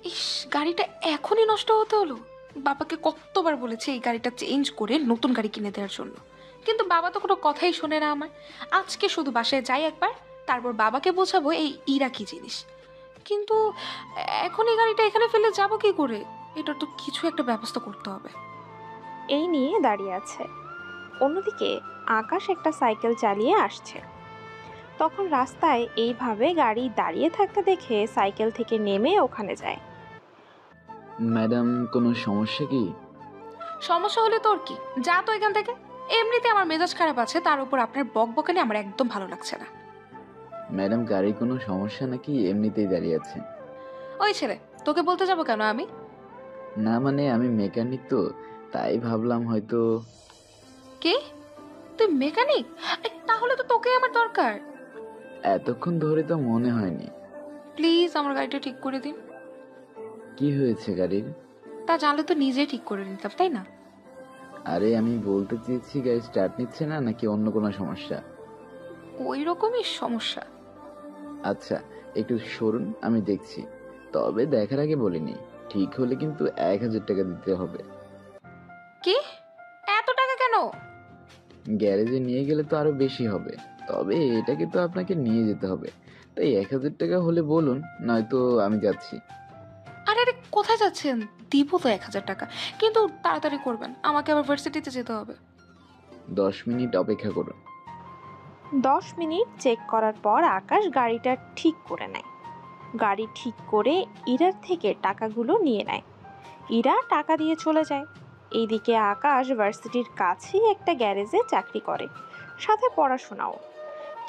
ইস, গাড়িটা এখনই নষ্ট হতে হলো। বাবাকে কতবার বলেছে এই গাড়িটা চেঞ্জ করে নতুন গাড়ি কিনে দেওয়ার জন্য, কিন্তু বাবা তো কোনো কথাই শোনে না আমার। আজকে শুধু বাসায় যাই একবার, তারপর বাবাকে বোঝাবো এই ইরা কি জিনিস। কিন্তু এখন এই গাড়িটা এখানে ফেলে যাবো কি করে? এটার তো কিছু একটা ব্যবস্থা করতে হবে। এই নিয়ে দাঁড়িয়ে আছে। অন্যদিকে আকাশ একটা সাইকেল চালিয়ে আসছে। তখন রাস্তায় এইভাবে গাড়ি দাঁড়িয়ে থাকতে দেখে সাইকেল থেকে নেমে ওখানে যায়। ম্যাডাম, কোনো সমস্যা কি? সমস্যা হলে তোর কি, যা তো এখান থেকে। এমনিতে আমার মেজাজ খারাপ আছে, তার উপর আপনার বকবকানি আমার একদম ভালো লাগছে না। ম্যাডাম, গাড়ির কোনো সমস্যা নাকি এমনিতেই দাঁড়িয়ে আছে? ওই ছেলে, তোকে বলতে যাবো কেন আমি? না মানে আমি মেকানিক তো, তাই ভাবলাম হয়তো। কে? তুই মেকানিক? তাহলে তো তোকে আমার দরকার। এতক্ষণ ধরে তো মনে হয়নি। প্লিজ আমার গাড়িটা ঠিক করে দিন। কি হয়েছে গাড়ির? তা জানলে তো নিজেই ঠিক করে নিতাম, তাই না? আরে আমি বলতে চেয়েছি গাড়ি স্টার্ট নিচ্ছে না নাকি অন্য কোনো সমস্যা? ওই রকমই সমস্যা। আচ্ছা, একটু সরুন, আমি দেখছি। তবে দেখার আগে বলিনি, ঠিক হলে কিন্তু 1000 টাকা দিতে হবে। কি? এত টাকা কেন? গ্যারেজে নিয়ে গেলে তো আরো বেশি হবে, তবে এটাকে তো আপনাকে নিয়ে যেতে হবে, তাই 1000 টাকা হলে বলুন, নয়তো আমি যাচ্ছি। আরে আরে, কোথায় যাচ্ছেন? দিব তো 1000 টাকা, কিন্তু তাড়াতাড়ি করবেন, আমাকে আবার ভার্সিটিতে যেতে হবে। 10 মিনিট অপেক্ষা করুন। 10 মিনিট চেক করার পর আকাশ গাড়িটা ঠিক করে নেয়। গাড়ি ঠিক করে ইরার থেকে টাকাগুলো নিয়ে নেয়। ইরা টাকা দিয়ে চলে যায়। এইদিকে আকাশ ভার্সিটির কাছেই একটা গ্যারেজে চাকরি করে, সাথে পড়াশোনাও।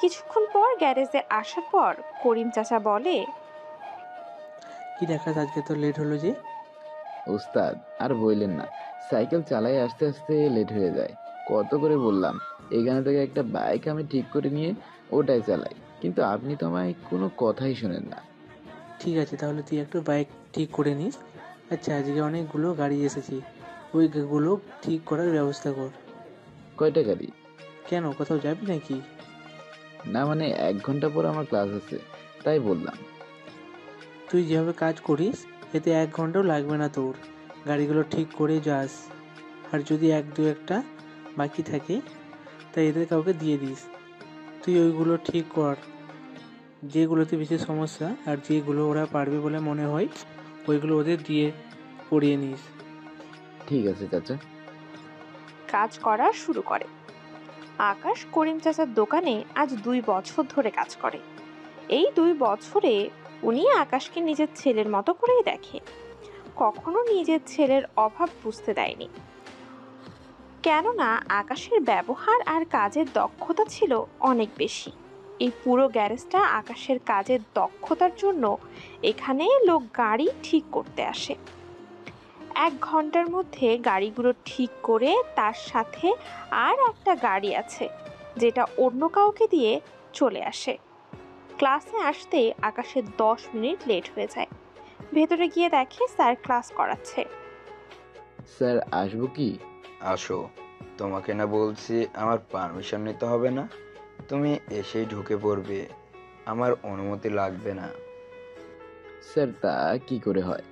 কিছুক্ষণ পর গ্যারেজে আসার পর করিম চাচা বলে, কি দেখা আজকে তো লেট হলো যে? ওস্তাদ, আর বললেন না, সাইকেল চালাই আস্তে আস্তে লেট হয়ে যায়। কত করে বললাম এখানে থেকে একটা বাইক আমি ঠিক করে নিয়ে ওটাই চালাই, কিন্তু আপনি তো আমায় কোনো কথাই শোনেন না। ঠিক আছে, তাহলে তুই একটু বাইক ঠিক করে নিস। আচ্ছা, আজকে অনেকগুলো গাড়ি এসেছে, ওইগুলো ঠিক করার ব্যবস্থা কর। কয়টা গাড়ি? কেন, কোথাও যাবি নাকি? না মানে 1 ঘন্টা পর আমার ক্লাস আছে, তাই বললাম। তুই যেভাবে কাজ করিস এতে 1 ঘন্টাও লাগবে না তোর। গাড়িগুলো ঠিক করে যাস। আর যদি একটা বাকি থাকে তাই এদের কাউকে দিয়ে দিস। তুই ওইগুলো ঠিক কর, যেগুলোতে বেশি সমস্যা আর যেগুলো ওরা পারবে বলে মনে হয় ওইগুলো ওদের দিয়ে পড়িয়ে নিস। ঠিক আছে চাচা। কাজ করা শুরু করে। আকাশ করিম চাচার দোকানে আজ 2 বছর ধরে কাজ করে। এই 2 বছরে উনি আকাশকে নিজের ছেলের মতো করেই দেখে। কখনো নিজের ছেলের অভাব বুঝতে দেয়নি। কেননা আকাশের ব্যবহার আর কাজের দক্ষতা ছিল অনেক বেশি। এই পুরো গ্যারেজটা আকাশের কাজের দক্ষতার জন্য এখানে লোক গাড়ি ঠিক করতে আসে। 1 ঘন্টার মধ্যে গাড়িগুলো ঠিক করে তার সাথে আর একটা গাড়ি আছে যেটা অন্য কাউকে দিয়ে চলে আসে। ক্লাসে আসতে আকাশের 10 মিনিট লেট হয়ে যায়। ভেতরে গিয়ে দেখে স্যার ক্লাস করাচ্ছে। স্যার আসবো কি? আসো, তোমাকে না বলছি আমার পারমিশন নিতে হবে না? তুমি এসেই ঢুকে পড়বে, আমার অনুমতি লাগবে না। স্যার তা কি করে হয়?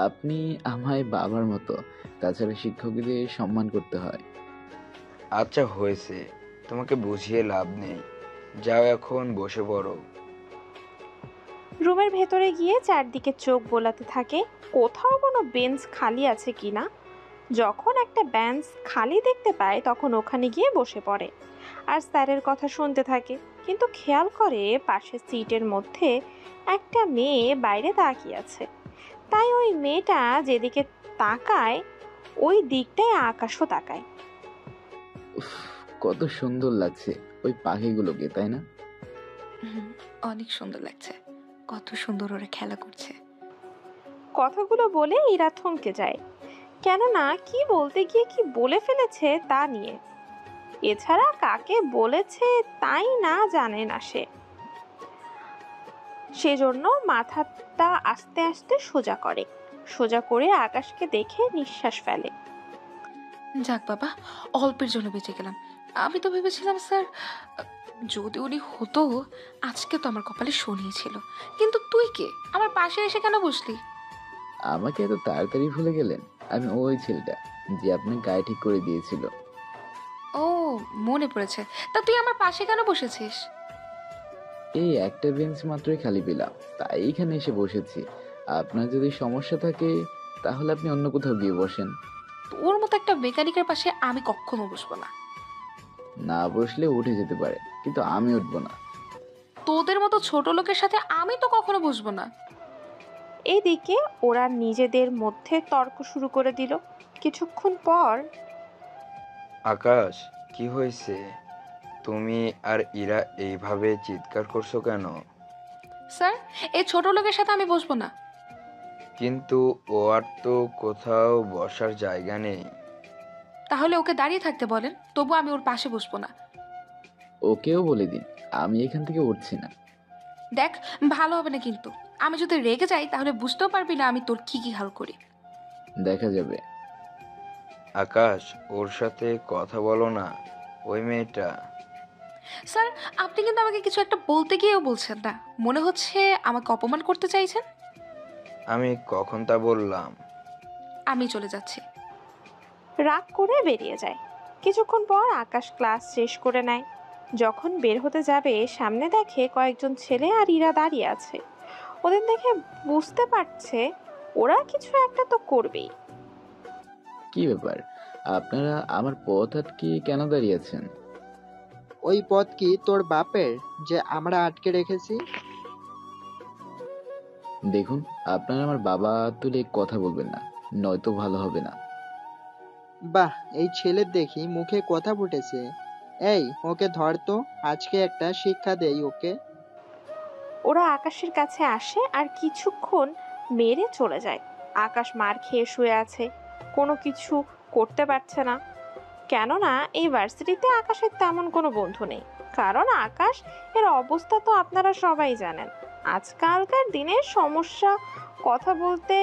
আপনি আমায় বাবার মতো, তাছাড়া শিক্ষকদের সম্মান করতে হয়। আচ্ছা হয়েছে, তোমাকে বুঝিয়ে লাভ নেই, যাও এখন বসে পড়ো। রুমের ভেতরে গিয়ে চারদিকে চোখ বোলাতে থাকে, কোথাও কোনো বেঞ্চ খালি আছে কিনা। যখন একটা বেঞ্চ খালি দেখতে পায় তখন ওখানে গিয়ে বসে পড়ে আর স্যারের কথা শুনতে থাকে। কিন্তু খেয়াল করে পাশের সিটের মধ্যে একটা মেয়ে বাইরে তাকিয়ে আছে। তাই ওই মেয়েটা যেদিকে তাকায় ওই দিকটায় আকাশও তাকায়। উফ, কত সুন্দর লাগছে ওই পাখিগুলোকে, তাই না? অনেক সুন্দর লাগছে, কত সুন্দর ওরা খেলা করছে। কথাগুলো বলে ইরা থমকে যায়, কেননা কি বলতে গিয়ে কি বলে ফেলেছে তা নিয়ে। এছাড়া কাকে বলেছে তাই না জানে না সে। সেজন্য মাথাটা আস্তে আস্তে সোজা করে। সোজা করে আকাশকে দেখে নিঃশ্বাস ফেলে। যাক বাবা, অল্পের জন্য বেঁচে গেলাম। আমি তো ভেবেছিলাম স্যার, যদি উনি হতো আজকে তো আমার কপালে শনিয়েছিল। কিন্তু তুই কে, আমার পাশে এসে কেন বসলি? আমাকে এত তাড়াতাড়ি ভুলে গেলেন? আমি ওই ছেলেটা যে আপনার গায়ে ঠিক করে দিয়েছিল। ও, মনে পড়েছে। তা তুই আমার পাশে কেন বসেছিস? এই একটা বেঞ্চ মাত্রই খালি পেলাম, তাই এখানে এসে বসেছি। আপনার যদি সমস্যা থাকে তাহলে আপনি অন্য কোথাও গিয়ে বসেন। তোর মতো একটা মেকানিকের পাশে আমি কখনো বসবো না। না বসলে উঠে যেতে পারে, কিন্তু আমি উঠবো না। তোদের মতো ছোট লোকের সাথে আমি তো কখনো বসবো না। এইদিকে ওরা নিজেদের মধ্যে তর্ক শুরু করে দিল। কিছুক্ষণ পর আকাশ, কি হয়েছে? তুমি আর ইরা এইভাবে চিৎকার করছো কেন? স্যার, এই ছোট লোকের সাথে আমি বসবো না। কিন্তু ও আর তো কোথাও বসার জায়গা নেই। তাহলে ওকে দাঁড়িয়ে থাকতে বলেন, তবু আমি ওর পাশে বসবো না। ওকেও বলে দিন আমি এখান থেকে উঠছি না। দেখ, ভালো হবে না কিন্তু। আমি যদি রেগে যাই তাহলে বুঝতেও পারবি না আমি তোর কি কি হাল করি। দেখা যাবে। আকাশ, ওর সাথে কথা বলো না, ওই মেয়েটা। স্যার, আপনি কিন্তু আমাকে কিছু একটা বলতে গিয়েও বলছেন না। মনে হচ্ছে আমাকে অপমান করতে চাইছেন। আমি কখন তা বললাম? আমি চলে যাচ্ছি। রাগ করে বেরিয়ে যায়। কিছুক্ষণ পর আকাশ ক্লাস শেষ করে নেয়। যখন বের হতে যাবে সামনে দেখে কয়েকজন ছেলে আর ইরা দাঁড়িয়ে আছে। ওদের দেখে বুঝতে পারছে ওরা কিছু একটা তো করবেই। কি ব্যাপার, আপনারা আমার পথ আটকে কেন দাঁড়িয়ে আছেন? ওই পথ কি তোর বাপের যে আমরা আটকে রেখেছি? দেখুন, আপনারা আমার বাবা তুলে কথা বলবেন না, নয়তো ভালো হবে না। বাহ, এই ছেলের দেখি মুখে কথা ফুটেছে। এই, ওকে ধর তো, আজকে একটা শিক্ষা দেই ওকে। ওরা আকাশের কাছে আসে আর কিছুক্ষণ মেরে চলে যায়। আকাশ মার খেয়ে শুয়ে আছে, কোনো কিছু করতে পারছে না। কেননা এই ভার্সিটিতে আকাশের তেমন কোনো বন্ধু নেই। কারণ আকাশ এর অবস্থা তো আপনারা সবাই জানেন। আজকালকার দিনে সমস্যা কথা বলতে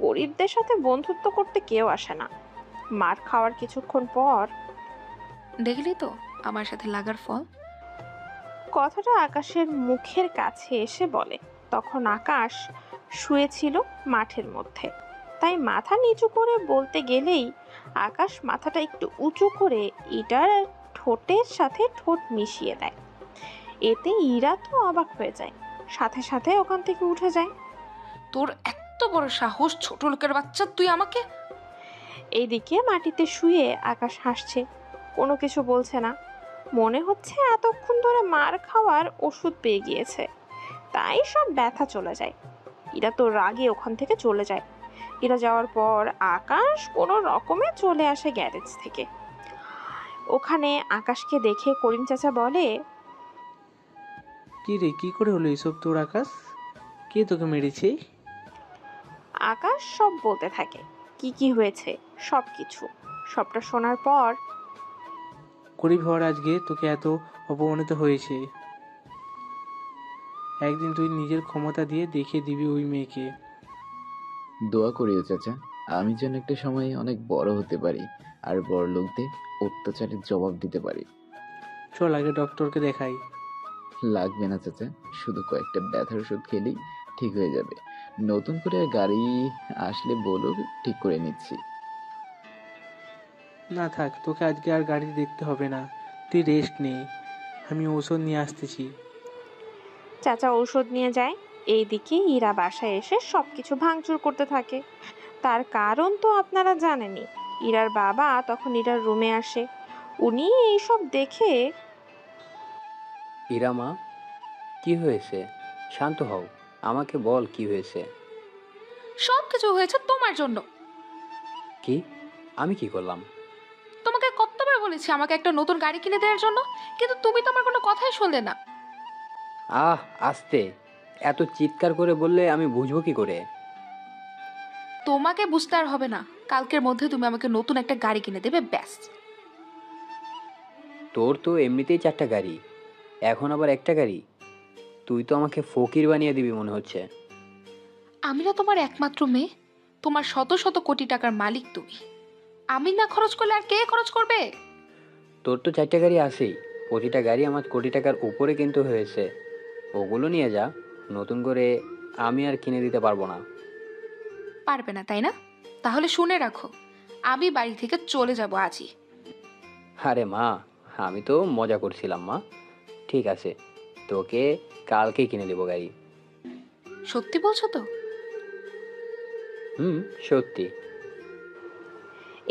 গরিবদের সাথে বন্ধুত্ব করতে কেউ আসে না। মার খাওয়ার কিছুক্ষণ পর দেখলি তো আমার সাথে লাগার ফল। কথাটা আকাশের মুখের কাছে এসে বলে। তখন আকাশ শুয়েছিল মাঠের মধ্যে, তাই মাথা নিচু করে বলতে গেলেই আকাশ মাথাটা একটু উঁচু করে ইটার ঠোঁটের সাথে ঠোঁট মিশিয়ে দেয়। এতে ইরা তো অবাক হয়ে যায়, সাথে সাথে ওখান থেকে উঠে যায়। তোর এত বড় সাহস, ছোট লোকের বাচ্চা, তুই আমাকে! এইদিকে মাটিতে শুয়ে আকাশ হাসছে, কোনো কিছু বলছে না। মনে হচ্ছে এতক্ষণ ধরে মার খাওয়ার ওষুধ পেয়ে গিয়েছে, তাই সব ব্যথা চলে যায়। ইরা তো রাগে ওখান থেকে চলে যায়। ইরা যাওয়ার পর আকাশ কোনো রকমে চলে আসে গ্যারেজ থেকে। ওখানে আকাশকে দেখে করিম চাচা বলে, কি রে, কি করে হলো এসব তোর আকাশ? কে তোকে মেরেছে? আকাশ সব বলতে থাকে কি কি হয়েছে, সব কিছু। সবটা শোনার পর করি ভর আজকে তোকে এত অপমানিত হয়েছে। একদিন তুই নিজের ক্ষমতা দিয়ে দেখিয়ে দিবি ওই মেয়েকে। দোয়া করিও চাচা, আমি যেন একটা সময় অনেক বড় হতে পারি আর বড় লোকদের অত্যাচারের জবাব দিতে পারি। চল আগে ডক্টরকে দেখাই। লাগবে না চাচা, শুধু কয়েকটা ব্যথার ওষুধ খেলেই ঠিক হয়ে যাবে। নতুন করে আর গাড়ি আসলে বলো, ঠিক করে নিচ্ছি। না থাক, তোকে আজকে আর গাড়ি দেখতে হবে না, তুই রেস্ট নে, আমি ঔষধ নিয়ে আসতেছি। চাচা ঔষধ নিয়ে যায়। এইদিকে ইরা বাসায় এসে সবকিছু ভাঙচুর করতে থাকে। তার কারণ তো আপনারা জানেনই। ইরার বাবা তখন ইরার রুমে আসে। উনি এইসব দেখে ইরা মা, কি হয়েছে? শান্ত হও, আমাকে বল কি হয়েছে। সব কিছু হয়েছে তোমার জন্য। কি? আমি কি করলাম? তোমাকে কতবার বলেছি আমাকে একটা নতুন গাড়ি কিনে দেওয়ার জন্য, কিন্তু তুমি তো আমার কোনো কথাই শুনলে না। আহ, আস্তে, এত চিৎকার করে বললে আমি বুঝবো কি করে? তোমাকে বুঝতে আর হবে না, কালকের মধ্যে তুমি আমাকে নতুন একটা গাড়ি কিনে দেবে, ব্যাস। তোর তো এমনিতেই 4টা গাড়ি, এখন আবার একটা গাড়ি? তুই তো আমাকে ফকির বানিয়ে দিবি মনে হচ্ছে। আমি না তোমার একমাত্র মেয়ে? তোমার শত শত কোটি টাকার মালিক তুমি। আমি না খরচ করলে আর কে খরচ করবে? তোর তো 4টা গাড়ি আছেই, প্রতিটা গাড়ি আমার কোটি টাকার উপরে কিন্তু হয়েছে। ওগুলো নিয়ে যা, নতুন করে আমি আর কিনে দিতে পারবো না। পারবে না তাই না? তাহলে শুনে রাখো, আমি বাড়ি থেকে চলে যাব আজই। আরে মা, আমি তো মজা করছিলাম মা। ঠিক আছে, তোকে কালকেই কিনে দেবো গাড়ি। সত্যি বলছো তো? হুম, সত্যি।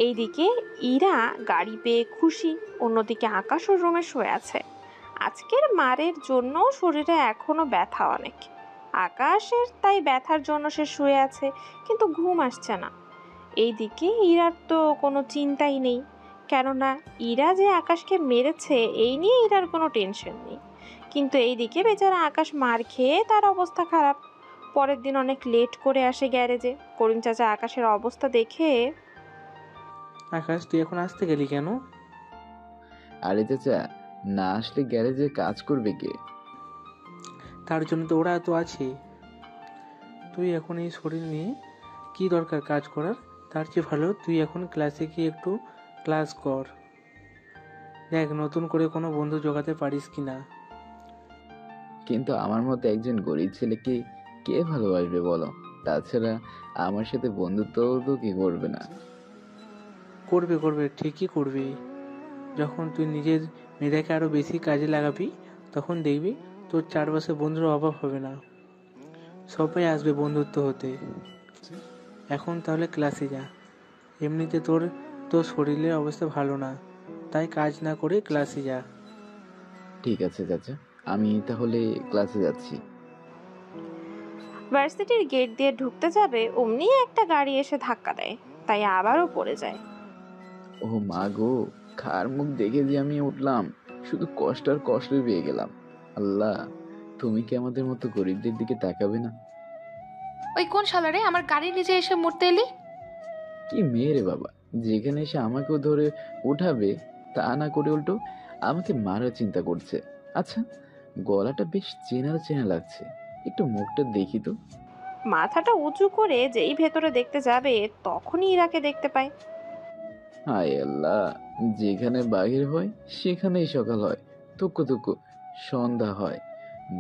এইদিকে ইরা গাড়ি পেয়ে খুশি, অন্যদিকে আকাশ ওর রুমে শুয়ে আছে। আজকের মারের জন্য শরীরে এখনো ব্যথা অনেক। আকাশের তাই ব্যথার জন্য সে শুয়ে আছে, কিন্তু ঘুম আসছে না। এইদিকে ইরার তো কোনো চিন্তাই নেই, কেননা ইরা যে আকাশকে মেরেছে এই নিয়ে ইরার কোনো টেনশন নেই। কিন্তু এইদিকে বেচারা আকাশ মার খেয়ে তার অবস্থা খারাপ। পরের দিন অনেক লেট করে আসে গ্যারেজে। করিম চাচা আকাশের অবস্থা দেখে, আকাশ তুই এখন আসতে গেলি কেন? আরে চাচা, না আসলে গ্যারেজে কাজ করবে কে? তার জন্য তো ওরা তো আছে। তুই এখন এই শরীর নিয়ে কি দরকার কাজ করার? তার চেয়ে ভালো তুই এখন ক্লাসে গিয়ে একটু ক্লাস কর। দেখ নতুন করে কোনো বন্ধু জোগাতে পারিস কি না। কিন্তু আমার মতো একজন গরিব ছেলেকে কে ভালোবাসবে বলো? তাছাড়া আমার সাথে বন্ধুত্ব তো কি করবে না? করবে করবে, ঠিকই করবে। যখন তুই নিজের মেধাকে আরো বেশি কাজে লাগাবি, তখন দেখবি তোর চারপাশে বন্ধুর অভাব হবে না। সবাই আসবে বন্ধুত্ব হতে। এখন তাহলে ক্লাসে যা। এমনিতে তোর তোর শরীরের অবস্থা ভালো না, তাই কাজ না করে ক্লাসে যা। ঠিক আছে চাচা, আমি তাহলে ক্লাসে যাচ্ছি। ভার্সিটির গেট দিয়ে ঢুকতে যাবে অমনি একটা গাড়ি এসে ধাক্কা দেয়, তাই আবারও পড়ে যায়। ও মা গো, খার মুখ দেখে যে আমি উঠলাম, শুধু কষ্ট আর কষ্টই পেয়ে গেলাম। আল্লাহ, তুমি কি আমাদের মতো গরিবদের দিকে তাকাবে না? ওই কোন শালারে আমার গাড়ির নিচে এসে মরতে এলি? কি মেয়ে রে বাবা, যেখানে এসে আমাকেও ধরে উঠাবে তা না করে উল্টো আমাকে মারার চিন্তা করছে। আচ্ছা, গলাটা বেশ চেনা চেনা লাগছে, একটু মুখটা দেখি তো। মাথাটা উঁচু করে যেই ভেতরে দেখতে যাবে তখনই ইরাকে দেখতে পায়। হায় আল্লাহ, যেখানে বাহির হয় সেখানেই সকাল হয়, তুক্কু তুক্কু সন্ধ্যা হয়।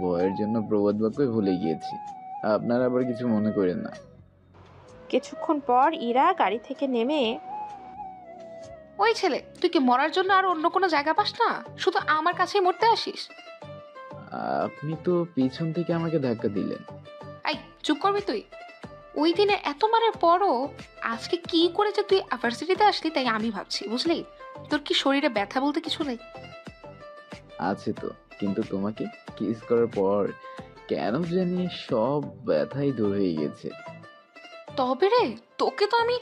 ভয়ের জন্য প্রবাদ বাক্যই ভুলে গিয়েছি, আপনারা আবার কিছু মনে করেন না। কিছুক্ষণ পর ইরা গাড়ি থেকে নেমে, ওই ছেলে, তুই কি মরার জন্য আর অন্য কোনো জায়গা পাস না? শুধু আমার কাছেই মরতে আসিস? আপনি তো পিছন থেকে আমাকে ধাক্কা দিলেন। এই চুপ করবি তুই? ওই দিনে এত মারের পরও আজকে কি করেছে তুই ভার্সিটিতে আসলি তাই আমি ভাবছি, বুঝলি? তোর কি শরীরে ব্যথা বলতে কিছু নেই? আছে তো, কিন্তু তোমাকে কিস করার পর কেন জানি সব ব্যথাই দূর হয়ে গেছে। তবে রে, তোকে তো আমি।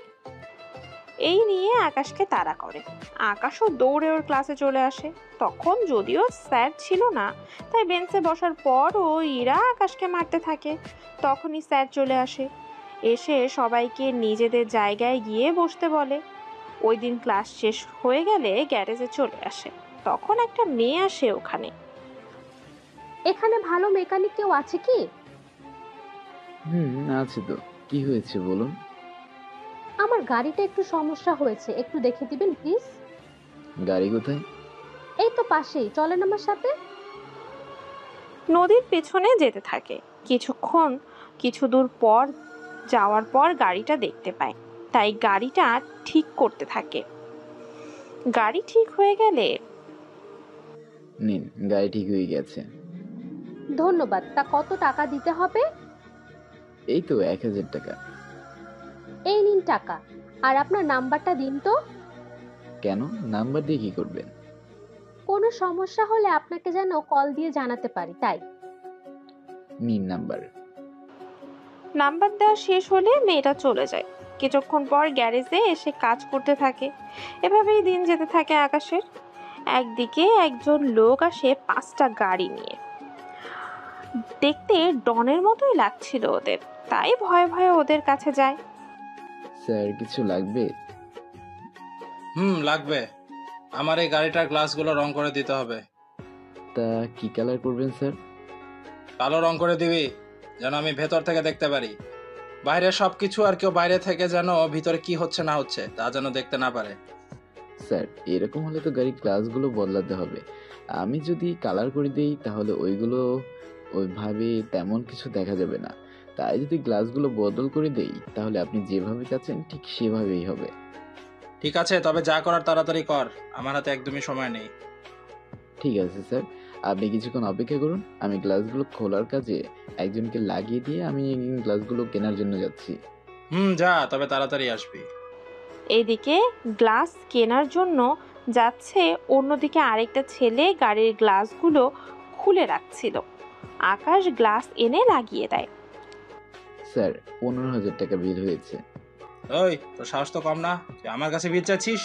এই নিয়ে আকাশকে তাড়া করে। আকাশও দৌড়ে ওর ক্লাসে চলে আসে। তখন যদিও স্যার ছিল না, তাই বেঞ্চে বসার পরও ইরা আকাশকে মারতে থাকে। তখনই স্যার চলে আসে, এসে সবাইকে নিজেদের জায়গায় গিয়ে বসতে বলে। ওই দিন ক্লাস শেষ হয়ে গেলে গ্যারেজে চলে আসে। তখন একটা মেয়ে আসে ওখানে। এখানে ভালো মেকানিক কেউ আছে কি? আছে তো, কি হয়েছে বলুন। আমার গাড়িটা একটু সমস্যা হয়েছে, একটু দেখে দিবেন প্লিজ। গাড়ি কোথায়? এই তো পাশেই, চলেন আমার সাথে। নদীর পেছনে যেতে থাকে। কিছু দূর পর যাওয়ার পর গাড়িটা দেখতে পায়, তাই গাড়িটা ঠিক করতে থাকে। গাড়ি ঠিক হয়ে গেলে, নিন, গাড়ি ঠিক হয়ে গেছে। ধন্যবাদ। তা কত টাকা দিতে হবে? এই তো 1000 টাকা। এই নিন টাকা, আর আপনার নাম্বারটা দিন তো। কেন, নাম্বার দিয়ে কি করবেন? কোনো সমস্যা হলে আপনাকে যেন কল দিয়ে জানাতে পারি, তাই। নিন নাম্বার। নাম্বার দেওয়া শেষ হলে মেয়েটা চলে যায়। কিছুক্ষণ পর গ্যারেজে এসে কাজ করতে থাকে। এভাবেই দিন যেতে থাকে আকাশের। একদিকে একজন লোক আসে 5টা গাড়ি নিয়ে। দেখতে ডনের মতোই লাগছিল ওদের, তাই ভয়ে ভয়ে ওদের কাছে যায়। স্যার, কিছু লাগবে? লাগবে। আমার এই গাড়িটার গ্লাসগুলো রং করে দিতে হবে। তা কি কালার করবেন স্যার? কালো রং করে দিবি, যেন আমি ভেতর থেকে দেখতে পারি। বাইরে সবকিছু, আর কেউ বাইরে থেকে যেন ভিতরে কি হচ্ছে না হচ্ছে তা যেন দেখতে না পারে। স্যার, এরকম হলে তো গাড়ির গ্লাসগুলো বদলাতে হবে। আমি যদি কালার করে দিই তাহলে ওইগুলো ওইভাবে তেমন কিছু দেখা যাবে না। তাই যদি গ্লাসগুলো বদল করে দেই তাহলে আপনি যেভাবে চাচ্ছেন ঠিক সেভাবেই হবে। ঠিক আছে, তবে যা করার তাড়াতাড়ি কর, আমার হাতে একদমই সময় নেই। ঠিক আছে স্যার, আপনি কিছুক্ষণ অপেক্ষা করুন, আমি গ্লাসগুলো খোলার কাজে একজনকে লাগিয়ে দিয়ে আমি গ্লাসগুলো কেনার জন্য যাচ্ছি। যা, তবে তাড়াতাড়ি আসবি। এইদিকে গ্লাস কেনার জন্য যাচ্ছে, অন্যদিকে আরেকটা ছেলে গাড়ির গ্লাসগুলো খুলে রাখছিল। আকাশ গ্লাস এনে লাগিয়ে দেয়। স্যার 15,000 টাকা বিল হয়েছে। ওই, তোর সাহস তো কম না, তুই আমার কাছে বিল চাচ্ছিস?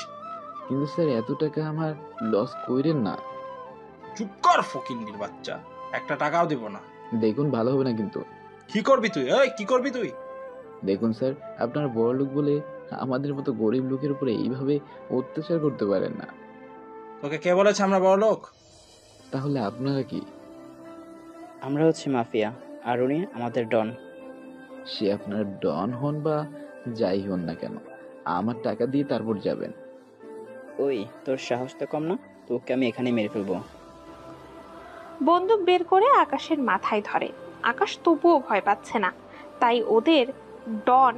কিন্তু স্যার এত টাকা আমার লস কইরেন না। চুপ কর ফকিন্নির বাচ্চা, একটা টাকাও দিব না। দেখুন ভালো হবে না কিন্তু। কি করবি তুই? ওই কি করবি তুই? দেখুন স্যার, আপনার বড় লোক বলে আমাদের মতো গরিব লোকের উপরে এইভাবে অত্যাচার করতে পারেন না। তোকে কে বলেছে আমরা বড় লোক? তাহলে আপনারা কি? আমরা হচ্ছে মাফিয়া, আর উনি আমাদের ডন। সে আপনার ডন হন বা যাই হন না কেন, আমার টাকা দিয়ে তারপর যাবেন। ওই, তোর সাহস তো কম না, তোকে আমি এখানে মেরে ফেলবো। বন্দুক বের করে আকাশের মাথায় ধরে। আকাশ তবুও ভয় পাচ্ছে না, তাই ওদের ডন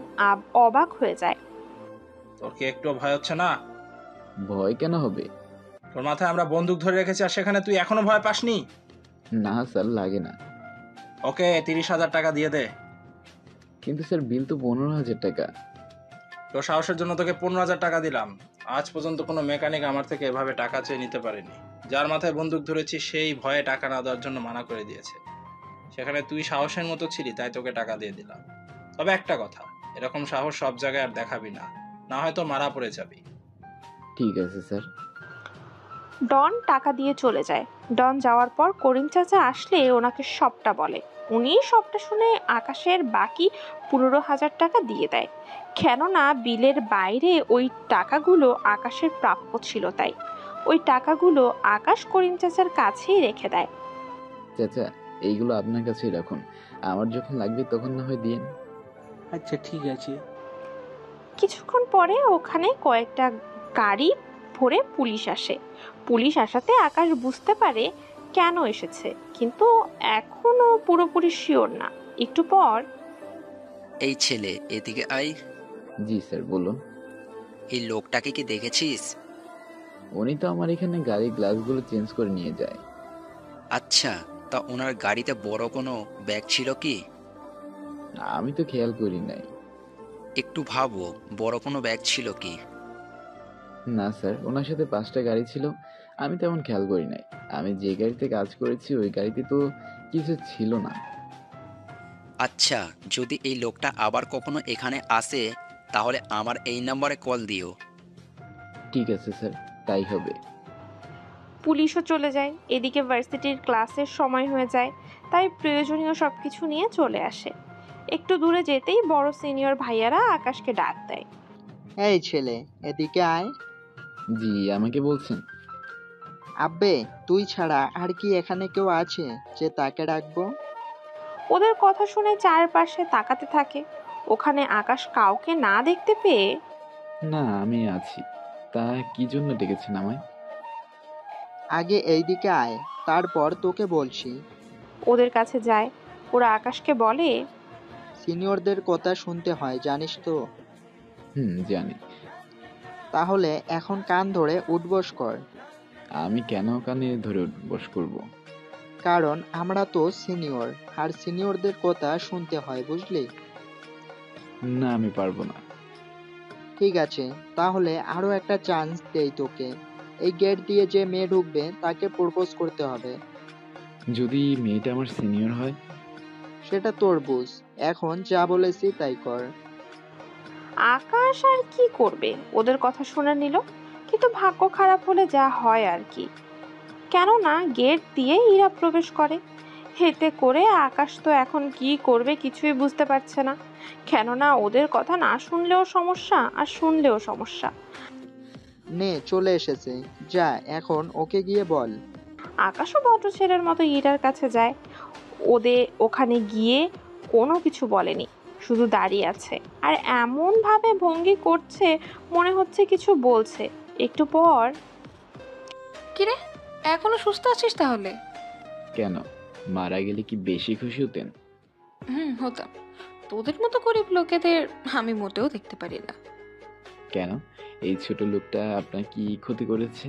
অবাক হয়ে যায়। তোর কি একটু ভয় হচ্ছে না? ভয় কেন হবে? তোর মাথায় আমরা বন্দুক ধরে রেখেছি আর সেখানে তুই এখনো ভয় পাসনি? না স্যার, লাগে না। ওকে 30,000 টাকা দিয়ে দে। কিন্তু স্যার বিল তো 15,000 টাকা। তোর সাহসের জন্য তোকে 15,000 টাকা দিলাম। আজ পর্যন্ত কোনো মেকানিক আমার থেকে এভাবে টাকা চেয়ে নিতে পারেনি। যার মাথায় বন্দুক ধরেছি সেই ভয়ে টাকা না দেওয়ার জন্য মানা করে দিয়েছে। সেখানে তুই সাহসের মতো ছিলি তাই তোকে টাকা দিয়ে দিলাম। তবে একটা কথা, এরকম সাহস সব জায়গায় আর দেখাবি না, না হয়তো মারা পড়ে যাবি। ঠিক আছে স্যার। ডন টাকা দিয়ে চলে যায়। ডন যাওয়ার পর করিম চাচা আসলে ওনাকে সবটা বলে। উনি সবটা শুনে আকাশের বাকি 15,000 টাকা দিয়ে দেয়, কেননা বিলের বাইরে ওই টাকাগুলো আকাশের প্রাপ্য ছিল। তাই ওই টাকাগুলো আকাশ করিম চাচার কাছেই রেখে দেয়। চাচা, এইগুলো আপনার কাছেই রাখুন, আমার যখন লাগবে তখন না হয় দিন। আচ্ছা ঠিক আছে। কিছুক্ষণ পরে ওখানে কয়েকটা গাড়ি ভরে পুলিশ আসে। পুলিশ আসাতে আকাশ বুঝতে পারে কেন এসেছে, কিন্তু এখনো পুরোপুরি শিওর না। একটু পর, এই ছেলে এদিকে আয়। জি স্যার, বলুন। এই লোকটাকে কি দেখেছিস? উনি তো আমার এখানে গাড়ির গ্লাসগুলো চেঞ্জ করে নিয়ে যায়। আচ্ছা, তা ওনার গাড়িতে বড় কোনো ব্যাগ ছিল কি? আমি তো খেয়াল করি নাই। একটু ভাবো, বড় কোনো ব্যাগ ছিল কি? না স্যার, ওনার সাথে 5টা গাড়ি ছিল, আমি তেমন খেয়াল করি নাই। আমি যে গাড়িতে কাজ করেছি ওই গাড়িতে তো কিছু ছিল না। আচ্ছা, যদি এই লোকটা আবার কখনো এখানে আসে তাহলে আমার এই নম্বরে কল দিও। ঠিক আছে স্যার, তাই হবে। পুলিশও চলে যায়। এদিকে ভার্সিটির ক্লাসের সময় হয়ে যায়, তাই প্রয়োজনীয় সবকিছু নিয়ে চলে আসে। একটু দূরে যেতেই বড় সিনিয়র ভাইয়ারা আকাশকে ডাক দেয়। এই ছেলে, এদিকে আয়। জি, আমাকে বলছেন? আব্বে, তুই ছাড়া আর কি এখানে কেউ আছে যে তাকে ডাকবো? ওদের কথা শুনে চারপাশে তাকাতে থাকে। ওখানে আকাশ কাউকে না দেখতে পেয়ে, না, আমি আছি। তা কি জন্য ডেকেছেন আমায়? আগে এইদিকে আয়, তারপর তোকে বলছি। ওদের কাছে যায়। ওরা আকাশকে বলে, সিনিয়রদের কথা শুনতে হয়, জানিস তো? জানি। তাহলে এখন কান ধরে উঠবস কর। আমি কেন কানে ধরে বস করব? কারণ আমরা তো সিনিয়র, আর সিনিয়রদের কথা শুনতে হয়, বুঝলি? না, আমি পারবো না। ঠিক আছে, তাহলে আরো একটা চান্স দেই তোকে। এই গেট দিয়ে যে মেয়ে ঢুকবে তাকে প্রপোজ করতে হবে। যদি মেয়েটা আমার সিনিয়র হয়? সেটা তোর বুঝ, এখন যা বলেছি তাই কর। আকাশ আর কি করবে, ওদের কথা শুনে নিল। কিন্তু ভাগ্য খারাপ হলে যা হয় আর কি, কেননা গেট দিয়ে ইরা প্রবেশ করে। এতে করে আকাশ তো এখন কি করবে কিছুই বুঝতে পারছে না, কেননা ওদের কথা না শুনলেও সমস্যা আর শুনলেও সমস্যা। নে, চলে এসেছে, যা এখন ওকে গিয়ে বল। আকাশও ভদ্র ছেলের মতো ইরার কাছে যায়। ওখানে গিয়ে কোনো কিছু বলেনি, শুধু দাঁড়িয়ে আছে আর এমন ভাবে ভঙ্গি করছে মনে হচ্ছে কিছু বলছে। একটু পর, কিরে, এখনো সুস্থ আছিস তাহলে? কেন, মারা গেলে কি বেশি খুশি হতেন? হতাম। তোদের মতো গরিব লোকেদের আমি মোটেও দেখতে পারি না। কেন? এই ছোট লোকটা আপনার কি ক্ষতি করেছে?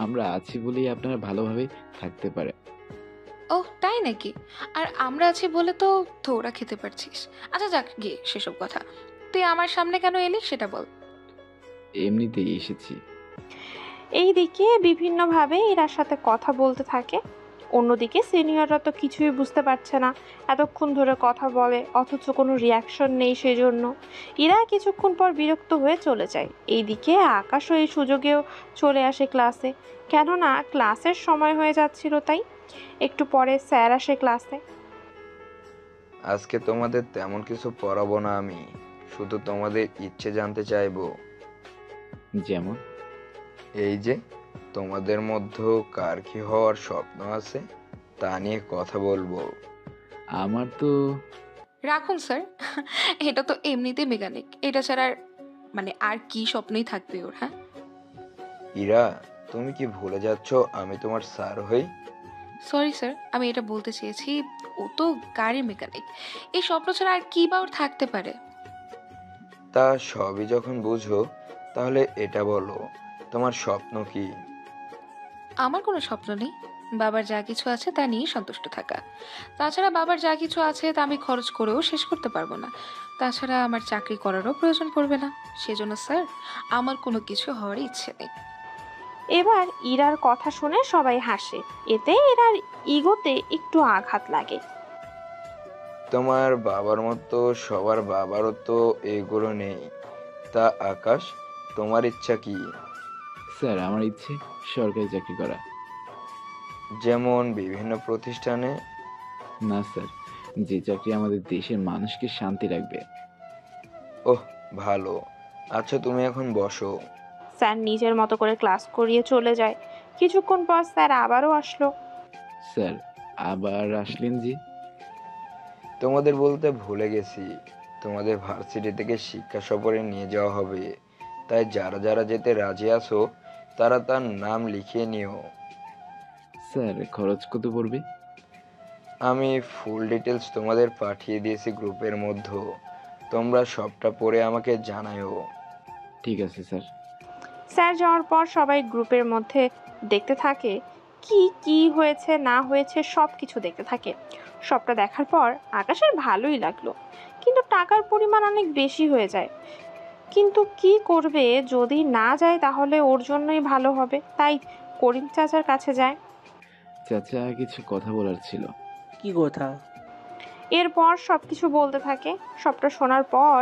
আমরা আছি বলেই আপনারা ভালোভাবে থাকতে পারে। ওহ তাই নাকি? আর আমরা আছি বলে তো তোরা খেতে পারছিস। আচ্ছা যাক গিয়ে সেসব কথা, তুই আমার সামনে কেন এলি সেটা বল। এমনিতেই এসেছি। এইদিকে বিভিন্নভাবে ইরার সাথে কথা বলতে থাকে। অন্যদিকে সিনিয়ররা তো কিছুই বুঝতে পারছে না, এতক্ষণ ধরে কথা বলে অথচ কোনো রিয়াকশন নেই, সেজন্য ইরা কিছুক্ষণ পর বিরক্ত হয়ে চলে যায়। এইদিকে আকাশও এই সুযোগেও চলে আসে ক্লাসে, কেননা ক্লাসের সময় হয়ে যাচ্ছিল তাই। একটু পরে স্যার আসে ক্লাসে। আজকে তোমাদের তেমন কিছু পড়াবো না, আমি শুধু তোমাদের ইচ্ছে জানতে চাইবো। যেমন? এই যে তোমাদের মধ্যে কার কি হওয়ার স্বপ্ন আছে তা নিয়ে কথা বলবো। আমার তো রাখুন স্যার, এটা তো এমনিতে মেকানিক, এটা ছাড়া মানে আর কি স্বপ্নই থাকবে ওর। হ্যাঁ ইরা, তুমি কি ভুলে যাচ্ছ আমি তোমার স্যার হই? সরি স্যার, আমি এটা বলতে চেয়েছি ও তো গাড়ির মেকানিক, এই স্বপ্ন ছাড়া আর কি বা ওর থাকতে পারে। তা সবই যখন বুঝো তাহলে এটা বলো, তোমার স্বপ্ন কি? আমার কোনো স্বপ্ন নেই, বাবার যা কিছু আছে তা নিয়েই সন্তুষ্ট থাকা। তাছাড়া বাবার যা কিছু আছে তা আমি খরচ করেও শেষ করতে পারবো না। তাছাড়া আমার চাকরি করারও প্রয়োজন পড়বে না, সেজন্য স্যার আমার কোনো কিছু হওয়ার ইচ্ছে নেই। এবার ইরার কথা শুনে সবাই হাসে, এতে ইরার ইগোতে একটু আঘাত লাগে। তোমার বাবার মতো সবার বাবারও তো এগুলো নেই। তা আকাশ, তোমার ইচ্ছা কি? স্যার, আমার ইচ্ছে সরকারি চাকরি করা। যেমন বিভিন্ন প্রতিষ্ঠানে? না স্যার, যে চাকরি আমাদের দেশের মানুষকে শান্তি রাখবে। ওহ ভালো, আচ্ছা তুমি এখন বসো। স্যার নিজের মতো করে ক্লাস করিয়ে চলে যায়। কিছুক্ষণ পর স্যার আবারও আসলো। স্যার, আবার আসলেন জি? তোমাদের বলতে ভুলে গেছি, তোমাদের ভার্সিটি থেকে শিক্ষা সফরে নিয়ে যাওয়া হবে, তাই যারা যারা যেতে রাজি আছো তারা তার নাম লিখিয়ে নিও। স্যার, খরচ কত পড়বে? আমি ফুল ডিটেলস তোমাদের পাঠিয়ে দিয়েছি গ্রুপের মধ্যে, তোমরা সবটা পড়ে আমাকে জানাও। ঠিক আছে স্যার। স্যার যাওয়ার পর সবাই গ্রুপের মধ্যে দেখতে থাকে কি কি হয়েছে না হয়েছে, সব কিছু দেখতে থাকে। সবটা দেখার পর আকাশের ভালোই লাগলো, কিন্তু টাকার পরিমাণ অনেক বেশি হয়ে যায়। কিন্তু কি করবে, যদি না যায় তাহলে ওর জন্যই ভালো হবে, তাই করিম চাচার কাছে যায়। চাচা, কিছু কথা বলার ছিল। কি কথা? এরপর সব কিছু বলতে থাকে। সবটা শোনার পর,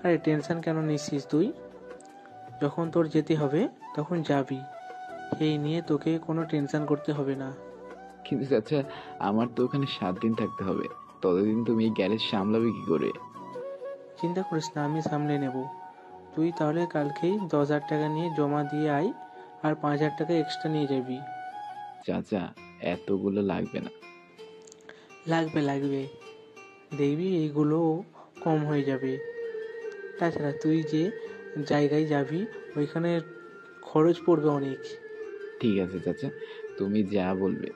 আরে টেনশন কেন নিচ্ছিস তুই? যখন তোর যেতে হবে তখন যাবি, এই নিয়ে তোকে কোনো টেনশন করতে হবে না। কিন্তু চাচা, আমার তো ওখানে 7 দিন থাকতে হবে, ততদিন তুমি এই গ্যারেজ সামলাবে কি করে? চিন্তা করিস না, আমি সামলে নেব। তুই তাহলে কালকেই 10,000 টাকা নিয়ে জমা দিয়ে আয়, আর 5,000 টাকা এক্সট্রা নিয়ে যাবি। চাচা, এতগুলো লাগবে না। লাগবে লাগবে, দেখবি এইগুলো কম হয়ে যাবে। তাছাড়া তুই যে জায়গায় যাবি ওইখানে খরচ পড়বে অনেক। ঠিক আছে চাচা, তুমি যা বলবে।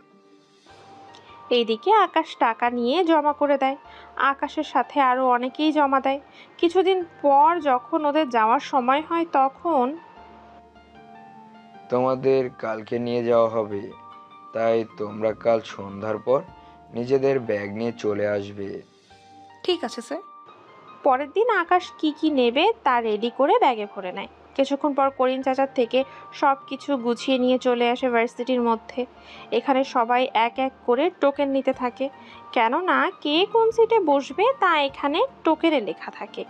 এইদিকে আকাশ টাকা নিয়ে জমা করে দেয়। আকাশের সাথে আরো অনেকেই জমা দেয়। কিছুদিন পর যখন ওদের যাওয়ার সময় হয় তখন তোমাদের কালকে নিয়ে যাওয়া হবে, তাই তোমরা কাল সন্ধ্যার পর নিজেদের ব্যাগ নিয়ে চলে আসবে। ঠিক আছে স্যার। পরের দিন আকাশ কি কি নেবে তা রেডি করে ব্যাগে ভরে নেয়। কিছুক্ষণ পর করিম চাচার থেকে সব কিছু গুছিয়ে নিয়ে চলে আসে ভার্সিটির মধ্যে। এখানে সবাই এক এক করে টোকেন নিতে থাকে, কেননা কে কোন সিটে বসবে তা এখানে টোকেনে লেখা থাকে।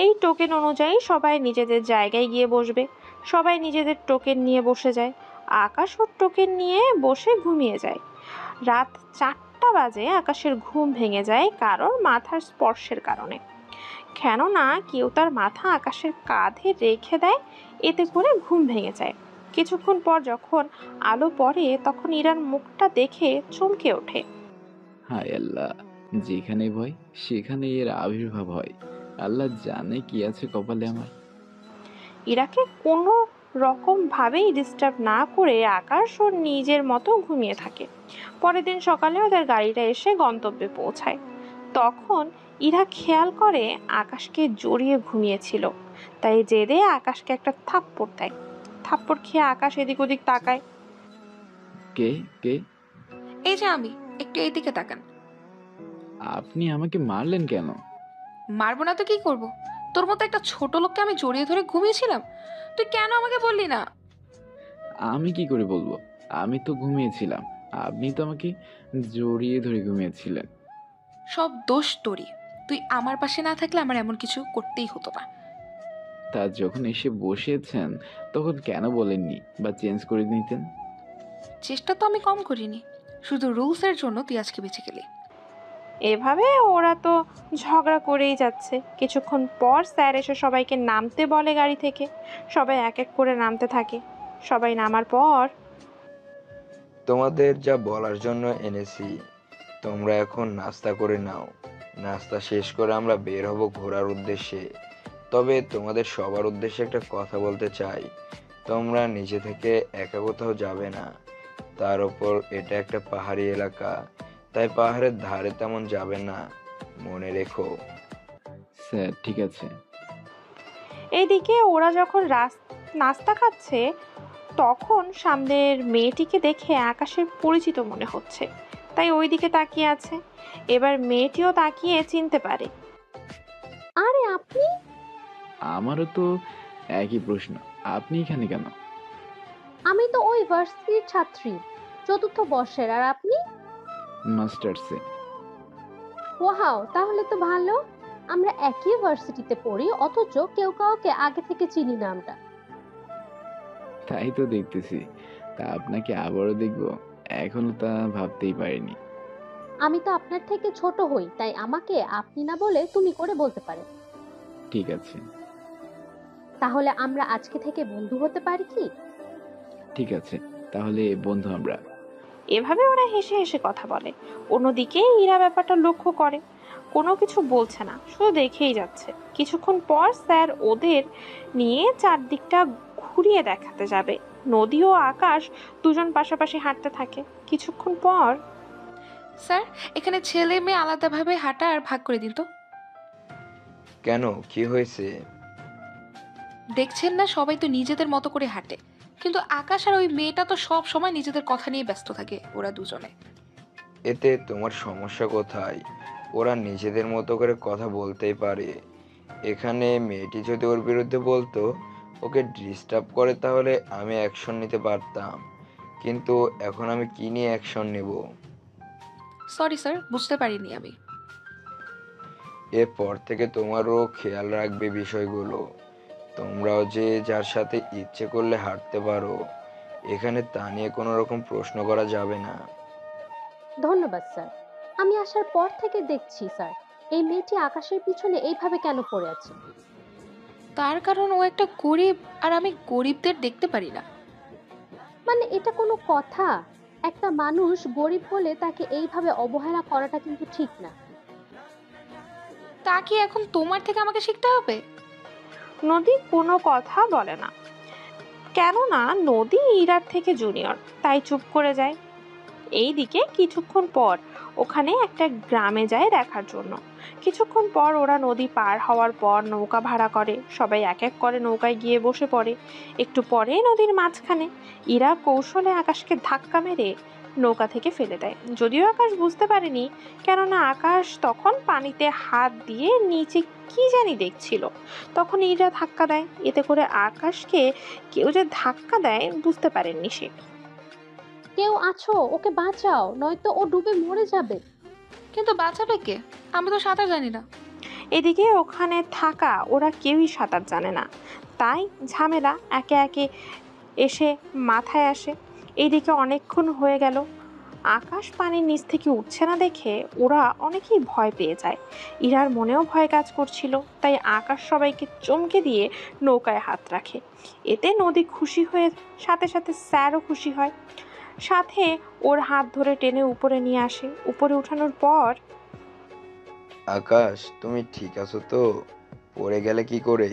এই টোকেন অনুযায়ী সবাই নিজেদের জায়গায় গিয়ে বসবে। সবাই নিজেদের টোকেন নিয়ে বসে যায়। আকাশ ওর টোকেন নিয়ে বসে ঘুমিয়ে যায়। রাত 4টা বাজে আকাশের ঘুম ভেঙে যায় কারোর মাথার স্পর্শের কারণে, কেননা কেউ তার মাথা আকাশের কাঁধে রেখে দেয়, এতে করে ঘুম ভেঙে যায়। কিছুক্ষণ পর যখন আলো পড়ে তখন ইরার মুখটা দেখে চমকে ওঠে। হায় আল্লাহ, যেখানে ভয় সেখানে এর আবির্ভাব হয়। আল্লাহ জানে কি আছে কপালে আমার। ইরাকে কোনো রকম ভাবেই ডিস্টার্ব না করে আকাশ ওর নিজের মতো ঘুমিয়ে থাকে। পরের দিন সকালে ওদের গাড়িটা এসে গন্তব্যে পৌঁছায়। তখন ইরা খেয়াল করে আকাশকে জড়িয়ে ঘুমিয়েছিল, তাই জেদে আকাশকে একটা থাপ্পড় দেয়। থাপ্পড় খেয়ে আকাশ এদিক ওদিক তাকায়। কে কে? এই যে আমি, একটু এইদিকে তাকান। আপনি আমাকে মারলেন কেন? মারবো না তো কি করব? তোর মতো একটা ছোট লোককে আমি জড়িয়ে ধরে ঘুমিয়েছিলাম, তুই কেন আমাকে বললি না? আমি কি করে বলবো? আমি তো ঘুমিয়েছিলাম, আপনি তো আমাকে জড়িয়ে ধরে ঘুমিয়েছিলেন। সব দোষ তোরই। তুই আমার পাশে না থাকলে আমার এমন কিছু করতেই হতো না। তা যখন এসে বসেছেন তখন কেন বলেননি বা চেঞ্জ করে নিতেন? চেষ্টা তো আমি কম করিনি, শুধু রুলসের জন্য তুই আজকে বেঁচে গেলি। এভাবে ওরা তো ঝগড়া করেই যাচ্ছে। কিছুক্ষণ পর স্যার এসে সবাইকে নামতে বলে গাড়ি থেকে। সবাই এক এক করে নামতে থাকে। সবাই নামার পর, তোমাদের যা বলার জন্য এনেছি, তোমরা এখন নাস্তা করে নাও। নাস্তা শেষ করে আমরা বের হব ঘোরার উদ্দেশ্যে। তবে তোমাদের সবার উদ্দেশ্যে একটা কথা বলতে চাই, তোমরা নিজে থেকে একা কোথাও যাবে না। তার উপর এটা একটা পাহাড়ি এলাকা, তাই পাহাড়ের ধারে তেমন যাবে না, মনে রেখো। স্যার ঠিক আছে। এইদিকে ওরা যখন নাস্তা খাচ্ছে তখন সামনের মেয়েটিকে দেখে আকাশের পরিচিত মনে হচ্ছে, তাই ওইদিকে তাকিয়ে আছে। এবার মেয়েটিও তাকিয়ে চিনতে পারে। আরে আপনি? আমারও তো একই প্রশ্ন, আপনি এখানে কেন? আমি তো ওই ভার্সিটির ছাত্রী, 4র্থ বর্ষের। আর আপনি? মাস্টার্সে। ওয়াও, তাহলে তো ভালো। আমরা একই ভার্সিটিতে পড়ি, অথচ কেউ কাউকে আগে থেকে চিনি না আমরা। তাই তো দেখতেছি। তা আপনাকে আবারও দেখবো, এখনো তা ভাবতেই পারিনি। আমি তো আপনার থেকে ছোট হই, তাই আমাকে আপনি না বলে তুমি করে বলতে পারেন। ঠিক আছে। তাহলে আমরা আজকে থেকে বন্ধু হতে পারি কি? ঠিক আছে, তাহলে বন্ধু আমরা। এভাবে ওরা হেসে হেসে কথা বলে। অন্যদিকে ইরা ব্যাপারটা লক্ষ্য করে, কোনো কিছু বলছে না, শুধু দেখেই যাচ্ছে। কিছুক্ষণ পর স্যার ওদের নিয়ে চারদিকটা ঘুরিয়ে দেখাতে যাবে। নদী ও আকাশ দুজন পাশাপাশি হাঁটতে থাকে। কিছুক্ষণ পর, স্যার, এখানে ছেলে মেয়ে আলাদাভাবে হাঁটা আর ভাগ করে দিন তো। কেন, কি হয়েছে? দেখছেন না, সবাই তো নিজেদের মতো করে হাঁটে, কিন্তু আকাশ আর ওই মেয়েটা তো সব সময় নিজেদের কথা নিয়ে ব্যস্ত থাকে, ওরা দুজনে। এতে তোমার সমস্যা কোথায়? ওরা নিজেদের মতো করে কথা বলতেই পারে। এখানে মেয়েটি যদি ওর বিরুদ্ধে বলতো, ওকে ডিস্টার্ব করে, তাহলে আমি অ্যাকশন নিতে পারতাম। কিন্তু এখন আমি কি নিয়ে অ্যাকশন নেব? সরি স্যার, বুঝতে পারিনি আমি। এরপর থেকে তোমারও খেয়াল রাখবে বিষয়গুলো। তোমরাও যে যার সাথে ইচ্ছে করলে হাঁটতে পারো, এখানে তা নিয়ে কোনো রকম প্রশ্ন করা যাবে না। ধন্যবাদ স্যার। আমি আসার পর থেকে দেখছি স্যার, এই মেয়েটি আকাশের পিছনে এইভাবে কেন পড়ে আছে। তার কারণ ও একটা গরিব, আর আমি গরিবদের দেখতে পারি না। মানে এটা কোনো কথা? একটা মানুষ গরিব বলে তাকে এইভাবে অবহেলা করাটা কিন্তু ঠিক না। তা কি এখন তোমার থেকে আমাকে শিখতে হবে? নদী কোনো কথা বলে না, কেননা নদী ইরার থেকে জুনিয়র, তাই চুপ করে যায়। এইদিকে কিছুক্ষণ পর ওখানে একটা গ্রামে যায় দেখার জন্য। কিছুক্ষণ পর ওরা নদী পার হওয়ার পর নৌকা ভাড়া করে। সবাই এক এক করে নৌকায় গিয়ে বসে পড়ে। একটু পরে নদীর মাঝখানে ইরা কৌশলে আকাশকে ধাক্কা মেরে নৌকা থেকে ফেলে দেয়। যদিও আকাশ বুঝতে পারেনি, কেননা আকাশ তখন পানিতে হাত দিয়ে নিচে কি জানি দেখছিল। তখন ইরা ধাক্কা দেয়। এতে করে আকাশকে কেউ যে ধাক্কা দেয় বুঝতে পারেননি সে। কেউ আছো, ওকে বাঁচাও, নয়তো ও ডুবে মরে যাবে। কিন্তু বাঁচাবে কে? আমি তো সাঁতার জানি না। এদিকে ওখানে থাকা ওরা কেউই সাঁতার জানে না, তাই ঝামেলা একে একে এসে মাথায় আসে। এইদিকে অনেকক্ষণ হয়ে গেল, আকাশ পানির নিচ থেকে উঠছে না দেখে ওরা অনেকেই ভয় পেয়ে যায়। ইরার মনেও ভয় কাজ করছিল, তাই আকাশ সবাইকে চমকে দিয়ে নৌকায় হাত রাখে। এতে নদী খুশি হয়ে সাথে সাথে স্যারও খুশি হয়, সাথে ওর হাত ধরে টেনে উপরে নিয়ে আসে। উপরে উঠানোর পর, আকাশ, তুমি ঠিক আছো তো? পড়ে গেলে কি করে?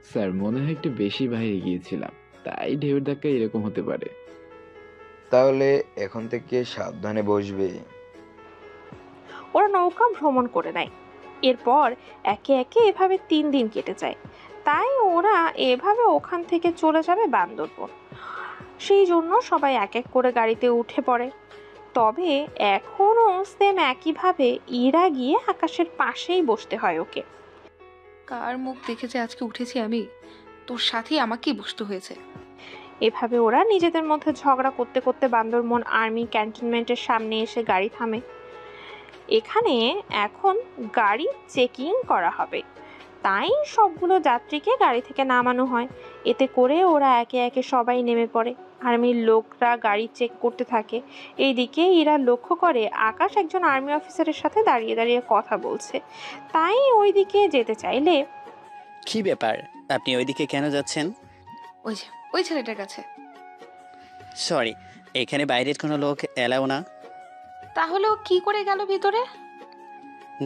স্যার মনে হয় একটু বেশি বাইরে গিয়েছিলাম, তাই ঢেউয়ের ধাক্কা এরকম হতে পারে। তাহলে এখন থেকে সাবধানে বসবে। ওরা নৌকা ভ্রমণ করে নেয়। এরপর একে একে এভাবে 3 দিন কেটে যায়। তাই ওরা এভাবে ওখান থেকে চলে যাবে বান্দরবন। সেই জন্য সবাই এক এক করে গাড়িতে উঠে পড়ে। তবে এখনো সেম একইভাবে ইরা গিয়ে আকাশের পাশেই বসতে হয় ওকে। কার মুখ দেখে যে আজকে উঠেছি আমি, তোর সাথেই আমাকেই বসতে হয়েছে। এভাবে ওরা নিজেদের মধ্যে ঝগড়া করতে করতে বান্দরবন আর্মি ক্যান্টনমেন্টের সামনে এসে গাড়ি থামে। এখানে এখন গাড়ি চেকিং করা হবে, তাই সবগুলো যাত্রীকে গাড়ি থেকে নামানো হয়। এতে করে ওরা একে একে সবাই নেমে পড়ে। আর্মির লোকরা গাড়ি চেক করতে থাকে। এইদিকে ইরা লক্ষ্য করে আকাশ একজন আর্মি অফিসারের সাথে দাঁড়িয়ে দাঁড়িয়ে কথা বলছে। তাই ওইদিকে যেতে চাইলে, কি ব্যাপার, আপনি ওইদিকে কেন যাচ্ছেন? ওই ছেলেটার কাছে। সরি, এখানে বাইরের কোনো লোক এলাও না। তাহলে ও কি করে গেল ভিতরে?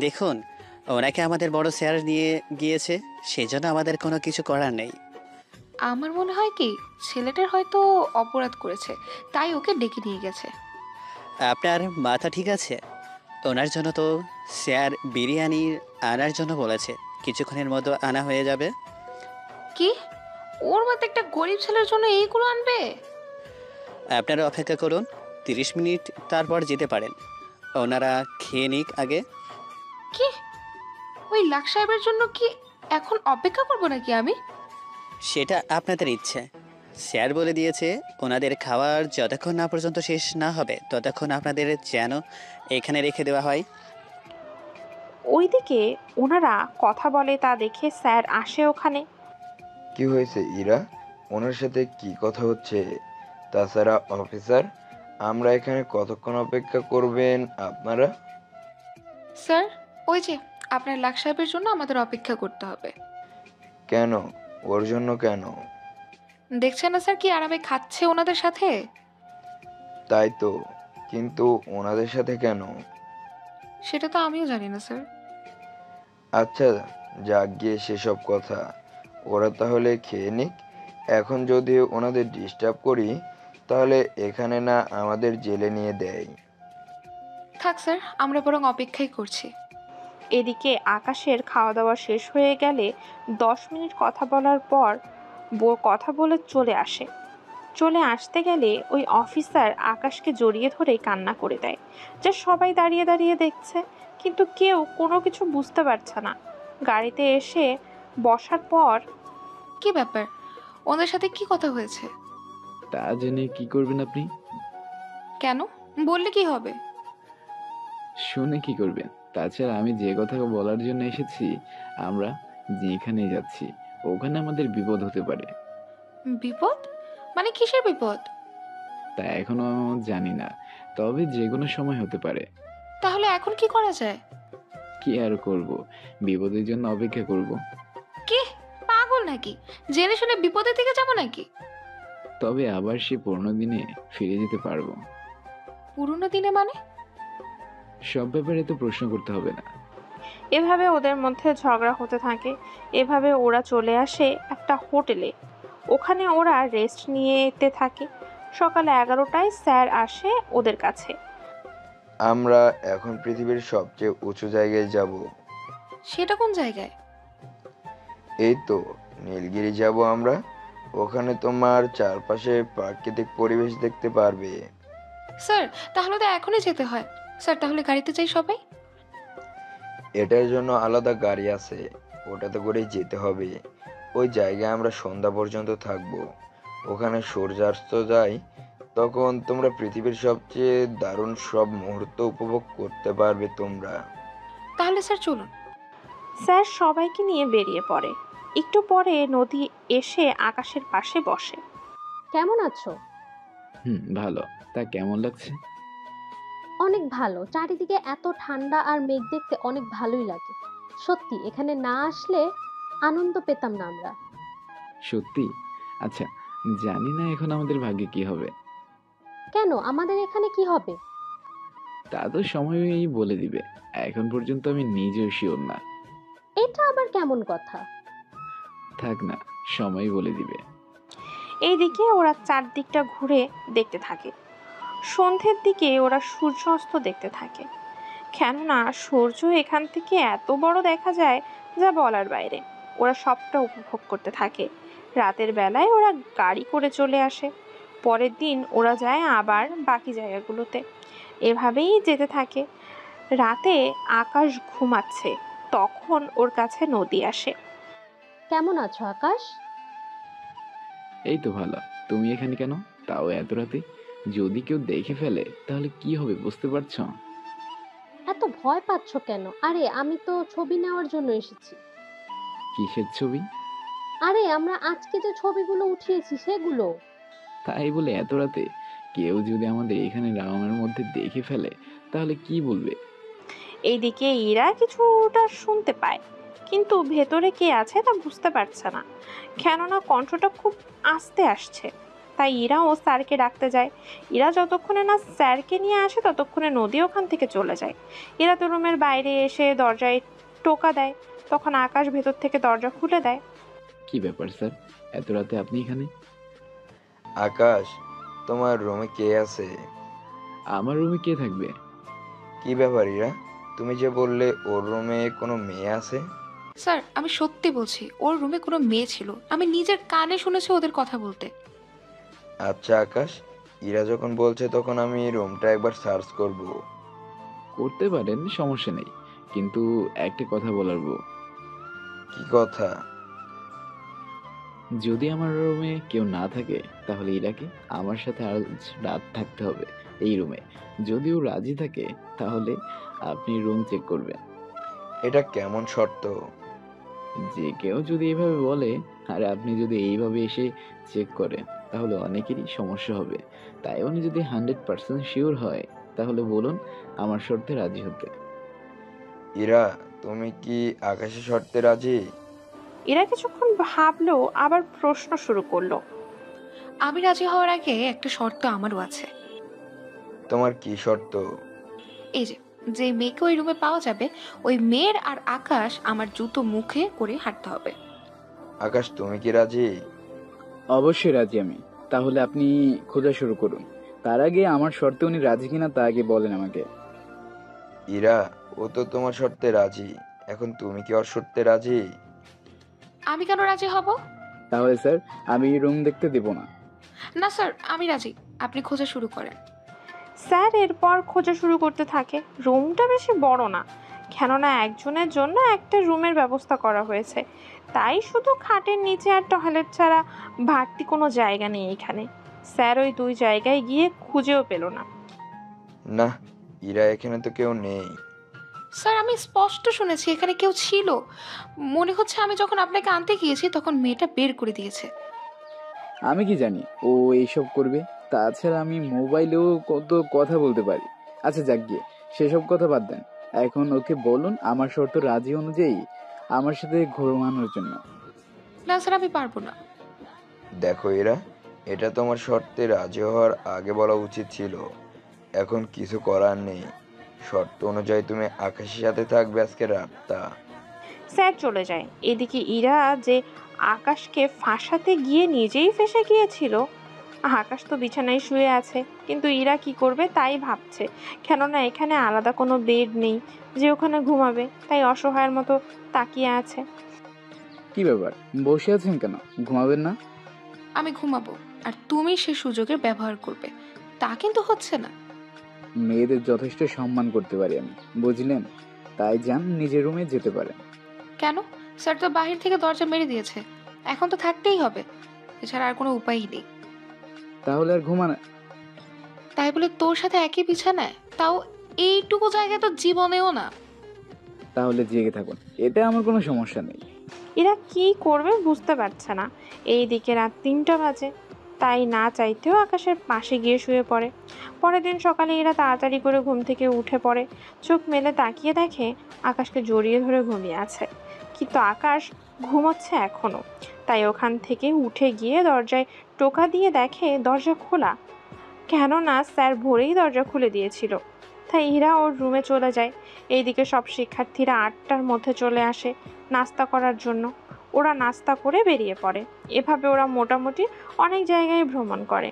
দেখুন, ওনাকে আমাদের বড় স্যার দিয়ে গিয়েছে, সেই জন্য আমাদের কোনো কিছু করার নেই। আমার মনে হয় কি ছেলেটার হয়তো অপরাধ করেছে, তাই ওকে ডেকে নিয়ে গেছে। আপনার মাথা ঠিক আছে? ওনার জন্য তো স্যার বিরিয়ানি আনার জন্য বলেছে, কিছুক্ষণের মধ্যে আনা হয়ে যাবে। কি, ওর মতো একটা গরিব ছেলের জন্য এইগুলো আনবে? আপনারা অপেক্ষা করুন, 30 মিনিট, তারপর যেতে পারেন। ওনারা খেয়ে নিক আগে। কি, ওই লাখ সাহেবের জন্য কি এখন অপেক্ষা করবো নাকি আমি? সেটা আপনাদের ইচ্ছে। স্যার বলে দিয়েছে ওনাদের খাবার যতক্ষণ না পর্যন্ত শেষ না হবে ততক্ষণ আপনাদের যেন এখানে রেখে দেওয়া হয়। ওইদিকে ওনারা কথা বলে তা দেখে স্যার আসে ওখানে। কি হয়েছে ইরা, ওনার সাথে কি কথা হচ্ছে? তাছাড়া অফিসার, আমরা এখানে কতক্ষণ অপেক্ষা করবেন আপনারা? স্যার, ওই যে আপনার লাখ সাহেবের জন্য আমাদের অপেক্ষা করতে হবে। কেন? ওর জন্য কেন? দেখছেন না স্যার কি আরামে খাচ্ছে ওনাদের সাথে? তাই তো, কিন্তু ওনাদের সাথে কেন? সেটা তো আমিও জানি না স্যার। আচ্ছা, যাক গিয়ে সেসব কথা। ওরা তাহলে খেয়ে নিক। এখন যদি ওনাদের ডিস্টার্ব করি তাহলে এখানে না আমাদের জেলে নিয়ে দেয়। থাক স্যার, আমরা বরং অপেক্ষাই করছি। এদিকে আকাশের খাওয়া দাওয়া শেষ হয়ে গেলে 10 মিনিট কথা বলার পর কথা বলে চলে আসে। চলে আসতে গেলে ওই অফিসার আকাশকে জড়িয়ে ধরে কান্না করে দেয়, যা সবাই দাঁড়িয়ে দাঁড়িয়ে দেখছে, কিন্তু কেউ কোনো কিছু বুঝতে পারছে না। গাড়িতে এসে বসার পর, কি ব্যাপার, ওদের সাথে কি কথা হয়েছে? তা জেনে কি করবেন আপনি? কেন, বললে কি হবে? শুনে কি করবেন? তাছাড়া আমি যে কথা বলার জন্য এসেছি, আমরা যেখানে যাচ্ছি ওখানে আমাদের বিপদ হতে পারে। বিপদ? মানে কিসের বিপদ? তা এখনো জানি না, তবে যে কোনো সময় হতে পারে। তাহলে এখন কি করা যায়? কি আর করব, বিপদের জন্য অপেক্ষা করব। কি পাগল নাকি? জেনে শুনে বিপদের দিকে যাব নাকি? তবে আবার সে পুরনো দিনে ফিরে যেতে পারবো। পুরনো দিনে মানে? সব ব্যাপারে তো প্রশ্ন করতে হবে না। এভাবে ওদের মধ্যে ঝগড়া হতে থাকে। এভাবে ওরা চলে আসে একটা হোটেলে। ওখানে ওরা রেস্ট নিতে থাকে। সকাল 11টায় স্যার আসে ওদের কাছে। আমরা এখন পৃথিবীর সবচেয়ে উঁচু জায়গায় যাব। সেটা কোন জায়গায়? এই তো নীলগিরি যাব আমরা। ওখানে তোমার চারপাশে প্রাকৃতিক পরিবেশ দেখতে পারবে। স্যার, তাহলে তো এখনই যেতে হয়। স্যার, তাহলে গাড়িতে যাই সবাই। এটার জন্য আলাদা গাড়ি আছে, ওটাতে করেই যেতে হবে। ওই জায়গায় আমরা সন্ধ্যা পর্যন্ত থাকবো। ওখানে সূর্যাস্ত যায়, তখন তোমরা পৃথিবীর সবচেয়ে দারুণ সব মুহূর্ত উপভোগ করতে পারবে তোমরা। তাহলে স্যার চলুন। স্যার সবাইকে নিয়ে বেরিয়ে পড়ে। একটু পরে নদী এসে আকাশের পাশে বসে। কেমন আছো? ভালো। তা কেমন লাগছে? অনেক ভালো, চারিদিকে এত ঠান্ডা আর মেঘ দেখতে অনেক ভালোই লাগে। সত্যি এখানে না আসলে আনন্দ পেতাম না আমরা। সত্যি? আচ্ছা, জানি না এখন আমাদের ভাগ্যে কি হবে। কেন, আমাদের এখানে কি হবে? তা তো সময়ই বলে দিবে। এখন পর্যন্ত আমি নিজেও শিওর না। এটা আবার কেমন কথা? থাক না, সময় বলে দিবে। এইদিকে ওরা চারদিকটা ঘুরে দেখতে থাকে। সন্ধ্যের দিকে ওরা সূর্যাস্ত দেখতে থাকে। কেননা সূর্য এখান থেকে এত বড় দেখা যায় যা বলার বাইরে। ওরা সবটা উপভোগ করতে থাকে। রাতের বেলায় ওরা গাড়ি করে চলে আসে। পরের দিন ওরা যায় আবার বাকি জায়গাগুলোতে। এভাবেই যেতে থাকে। রাতে আকাশ ঘুমাচ্ছে, তখন ওর কাছে নদী আসে। কেমন আছো আকাশ? এই তো ভালো। তুমি এখানে কেন, তাও এত রাতে? যদি কেউ দেখে ফেলে তাহলে কি হবে বুঝতে পারছো? এত ভয় পাচ্ছ কেন? আরে আমি তো ছবি নেওয়ার জন্য এসেছি। কিসের ছবি? আরে আমরা আজকে যে ছবিগুলো উঠিয়েছি সেগুলো। তাই বলে এত রাতে কেউ যদি আমাদের এখানে রাউন্ডের মধ্যে দেখে ফেলে তাহলে কি বলবে? এইদিকে ইরা কিছুটা শুনতে পায়, কিন্তু ভেতরে কে আছে তা বুঝতে পারছে না, কেননা কণ্ঠটা খুব আস্তে আসছে। তাই ইরা ও স্যারকে ডাকতে যায়। ইরা যতক্ষণে না স্যারকে নিয়ে আসে ততক্ষণে নদী ওখান থেকে চলে যায়। ইরা তো রুমের বাইরে এসে দরজায় টোকা দেয়, তখন আকাশ ভেতর থেকে দরজা খুলে দেয়। কি ব্যাপার স্যার, এত রাতে আপনি এখানে? আকাশ, তোমার রুমে কে আছে? আমার রুমে কে থাকবে? কি ব্যাপার ইরা, তুমি যে বললে ওর রুমে কোনো মেয়ে আছে? স্যার আমি সত্যি বলছি, ওর রুমে কোনো মেয়ে ছিল। আমি নিজের কানে শুনেছি ওদের কথা বলতে। আচ্ছা আকাশ, ইরা যখন বলছে তখন আমি রুমটা একবার সার্চ করব। করতে পারেন, সমস্যা নেই, কিন্তু একটা কথা বলার বউ। কি কথা? যদি আমার রুমে কেউ না থাকে তাহলে ইরাকে আমার সাথে আজ রাত থাকতে হবে এই রুমে। যদি ও রাজি থাকে তাহলে আপনি রুম চেক করবেন। এটা কেমন শর্ত? যে কেউ যদি এইভাবে বলে আর আপনি যদি এইভাবে এসে চেক করেন তাহলে অনেকেরই সমস্যা হবে। তাই উনি যদি 100% শিওর হয় তাহলে বলুন আমার শর্তে রাজি হতে। ইরা, তুমি কি আকাশের শর্তে রাজি? এরা কিছুক্ষণ ভাবলো, আবার প্রশ্ন শুরু করলো। আমি রাজি হওয়ার আগে একটা শর্ত আমারও আছে। তোমার কি শর্ত? এই যে যে মেয়েকে ওই রুমে পাওয়া যাবে, ওই মেয়ের আর আকাশ আমার জুতো মুখে করে হাঁটতে হবে। আকাশ, তুমি কি রাজি? অবশ্যই রাজি আমি। তাহলে আপনি খোঁজা শুরু করুন। তার আগে আমার শর্তে উনি রাজি কিনা তা আগে বলেন আমাকে। ইরা, ও তো তোমার শর্তে রাজি, এখন তুমি কি ওর শর্তে রাজি? আমি কেন রাজি হব? তাহলে স্যার আমি রুম দেখতে দেব না। না স্যার আমি রাজি, আপনি খোঁজা শুরু করেন। স্যার এরপর খোঁজা শুরু করতে থাকে। রুমটা বেশি বড় না, কেননা একজনের জন্য একটা রুমের ব্যবস্থা করা হয়েছে। তাই শুধু খাটের নিচে আর টয়লেট ছাড়া বাড়তি কোনো জায়গা নেই এখানে। স্যার ওই দুই জায়গায় গিয়ে খুঁজেও পেল না। না, ইরা এখানে তো কেউ নেই। স্যার আমি স্পষ্ট শুনেছি এখানে কেউ ছিল। মনে হচ্ছে আমি যখন আপনাকে আনতে গিয়েছি তখন মেয়েটা বের করে দিয়েছে। আমি কি জানি ও এইসব করবে? তাছাড়া আমি মোবাইলেও কত কথা বলতে পারি। আচ্ছা যাক গিয়ে সেসব কথা বাদ দেন। এখন ওকে বলুন আমার শর্ত রাজি অনুযায়ী আমার সাথে ঘুমানোর জন্য। না স্যার আমি পারবো না। দেখো ইরা, এটা তোমার শর্তে রাজি হওয়ার আগে বলা উচিত ছিল। এখন কিছু করার নেই। শর্ত অনুযায়ী তুমি আকাশের সাথে থাকবে আজকে রাতটা। স্যার চলে যায়। এদিকে ইরা যে আকাশকে ফাঁসাতে গিয়ে নিজেই ফেঁসে গিয়েছিল। আকাশ তো বিছানায় শুয়ে আছে, কিন্তু ইরা কি করবে তাই ভাবছে, কেননা এখানে আলাদা কোনো বেড নেই যে ওখানে ঘুমাবে। তাই অসহায়ের মতো তাকিয়ে আছে। কি ব্যাপার, বসে আছেন কেন? ঘুমাবেন না? আমি ঘুমাবো আর তুমি সে সুযোগের ব্যবহার করবে, তা কিন্তু হচ্ছে না। মেয়েদের যথেষ্ট সম্মান করতে পারি আমি, বুঝলেন? তাই যান নিজের রুমে যেতে পারেন। কেন? স্যার তো বাহির থেকে দরজা মেরে দিয়েছে, এখন তো থাকতেই হবে, এছাড়া আর কোনো উপায়ই নেই। তাহলে আর ঘুমান? তাই বলে তোর সাথে একই বিছানায়, তাও এইটুকু জায়গায় তো জীবনেও না। তাহলে জেগে থাকুন, এতে আমার কোনো সমস্যা নেই। এরা কি করবে বুঝতে পারছে না। এইদিকে রাত 3টা বাজে, তাই না চাইতেও আকাশের পাশে গিয়ে শুয়ে পড়ে। পরের দিন সকালে এরা তাড়াতাড়ি করে ঘুম থেকে উঠে পড়ে। চোখ মেলে তাকিয়ে দেখে আকাশকে জড়িয়ে ধরে ঘুমিয়ে আছে, কিন্তু আকাশ ঘুমোচ্ছে এখনো। তাই ওখান থেকে উঠে গিয়ে দরজায় টোকা দিয়ে দেখে দরজা খোলা, কেননা স্যার ভোরেই দরজা খুলে দিয়েছিল। তাই ইরা ওর রুমে চলে যায়। এইদিকে সব শিক্ষার্থীরা 8টার মধ্যে চলে আসে নাস্তা করার জন্য। ওরা নাস্তা করে বেরিয়ে পড়ে। এভাবে ওরা মোটামুটি অনেক জায়গায় ভ্রমণ করে।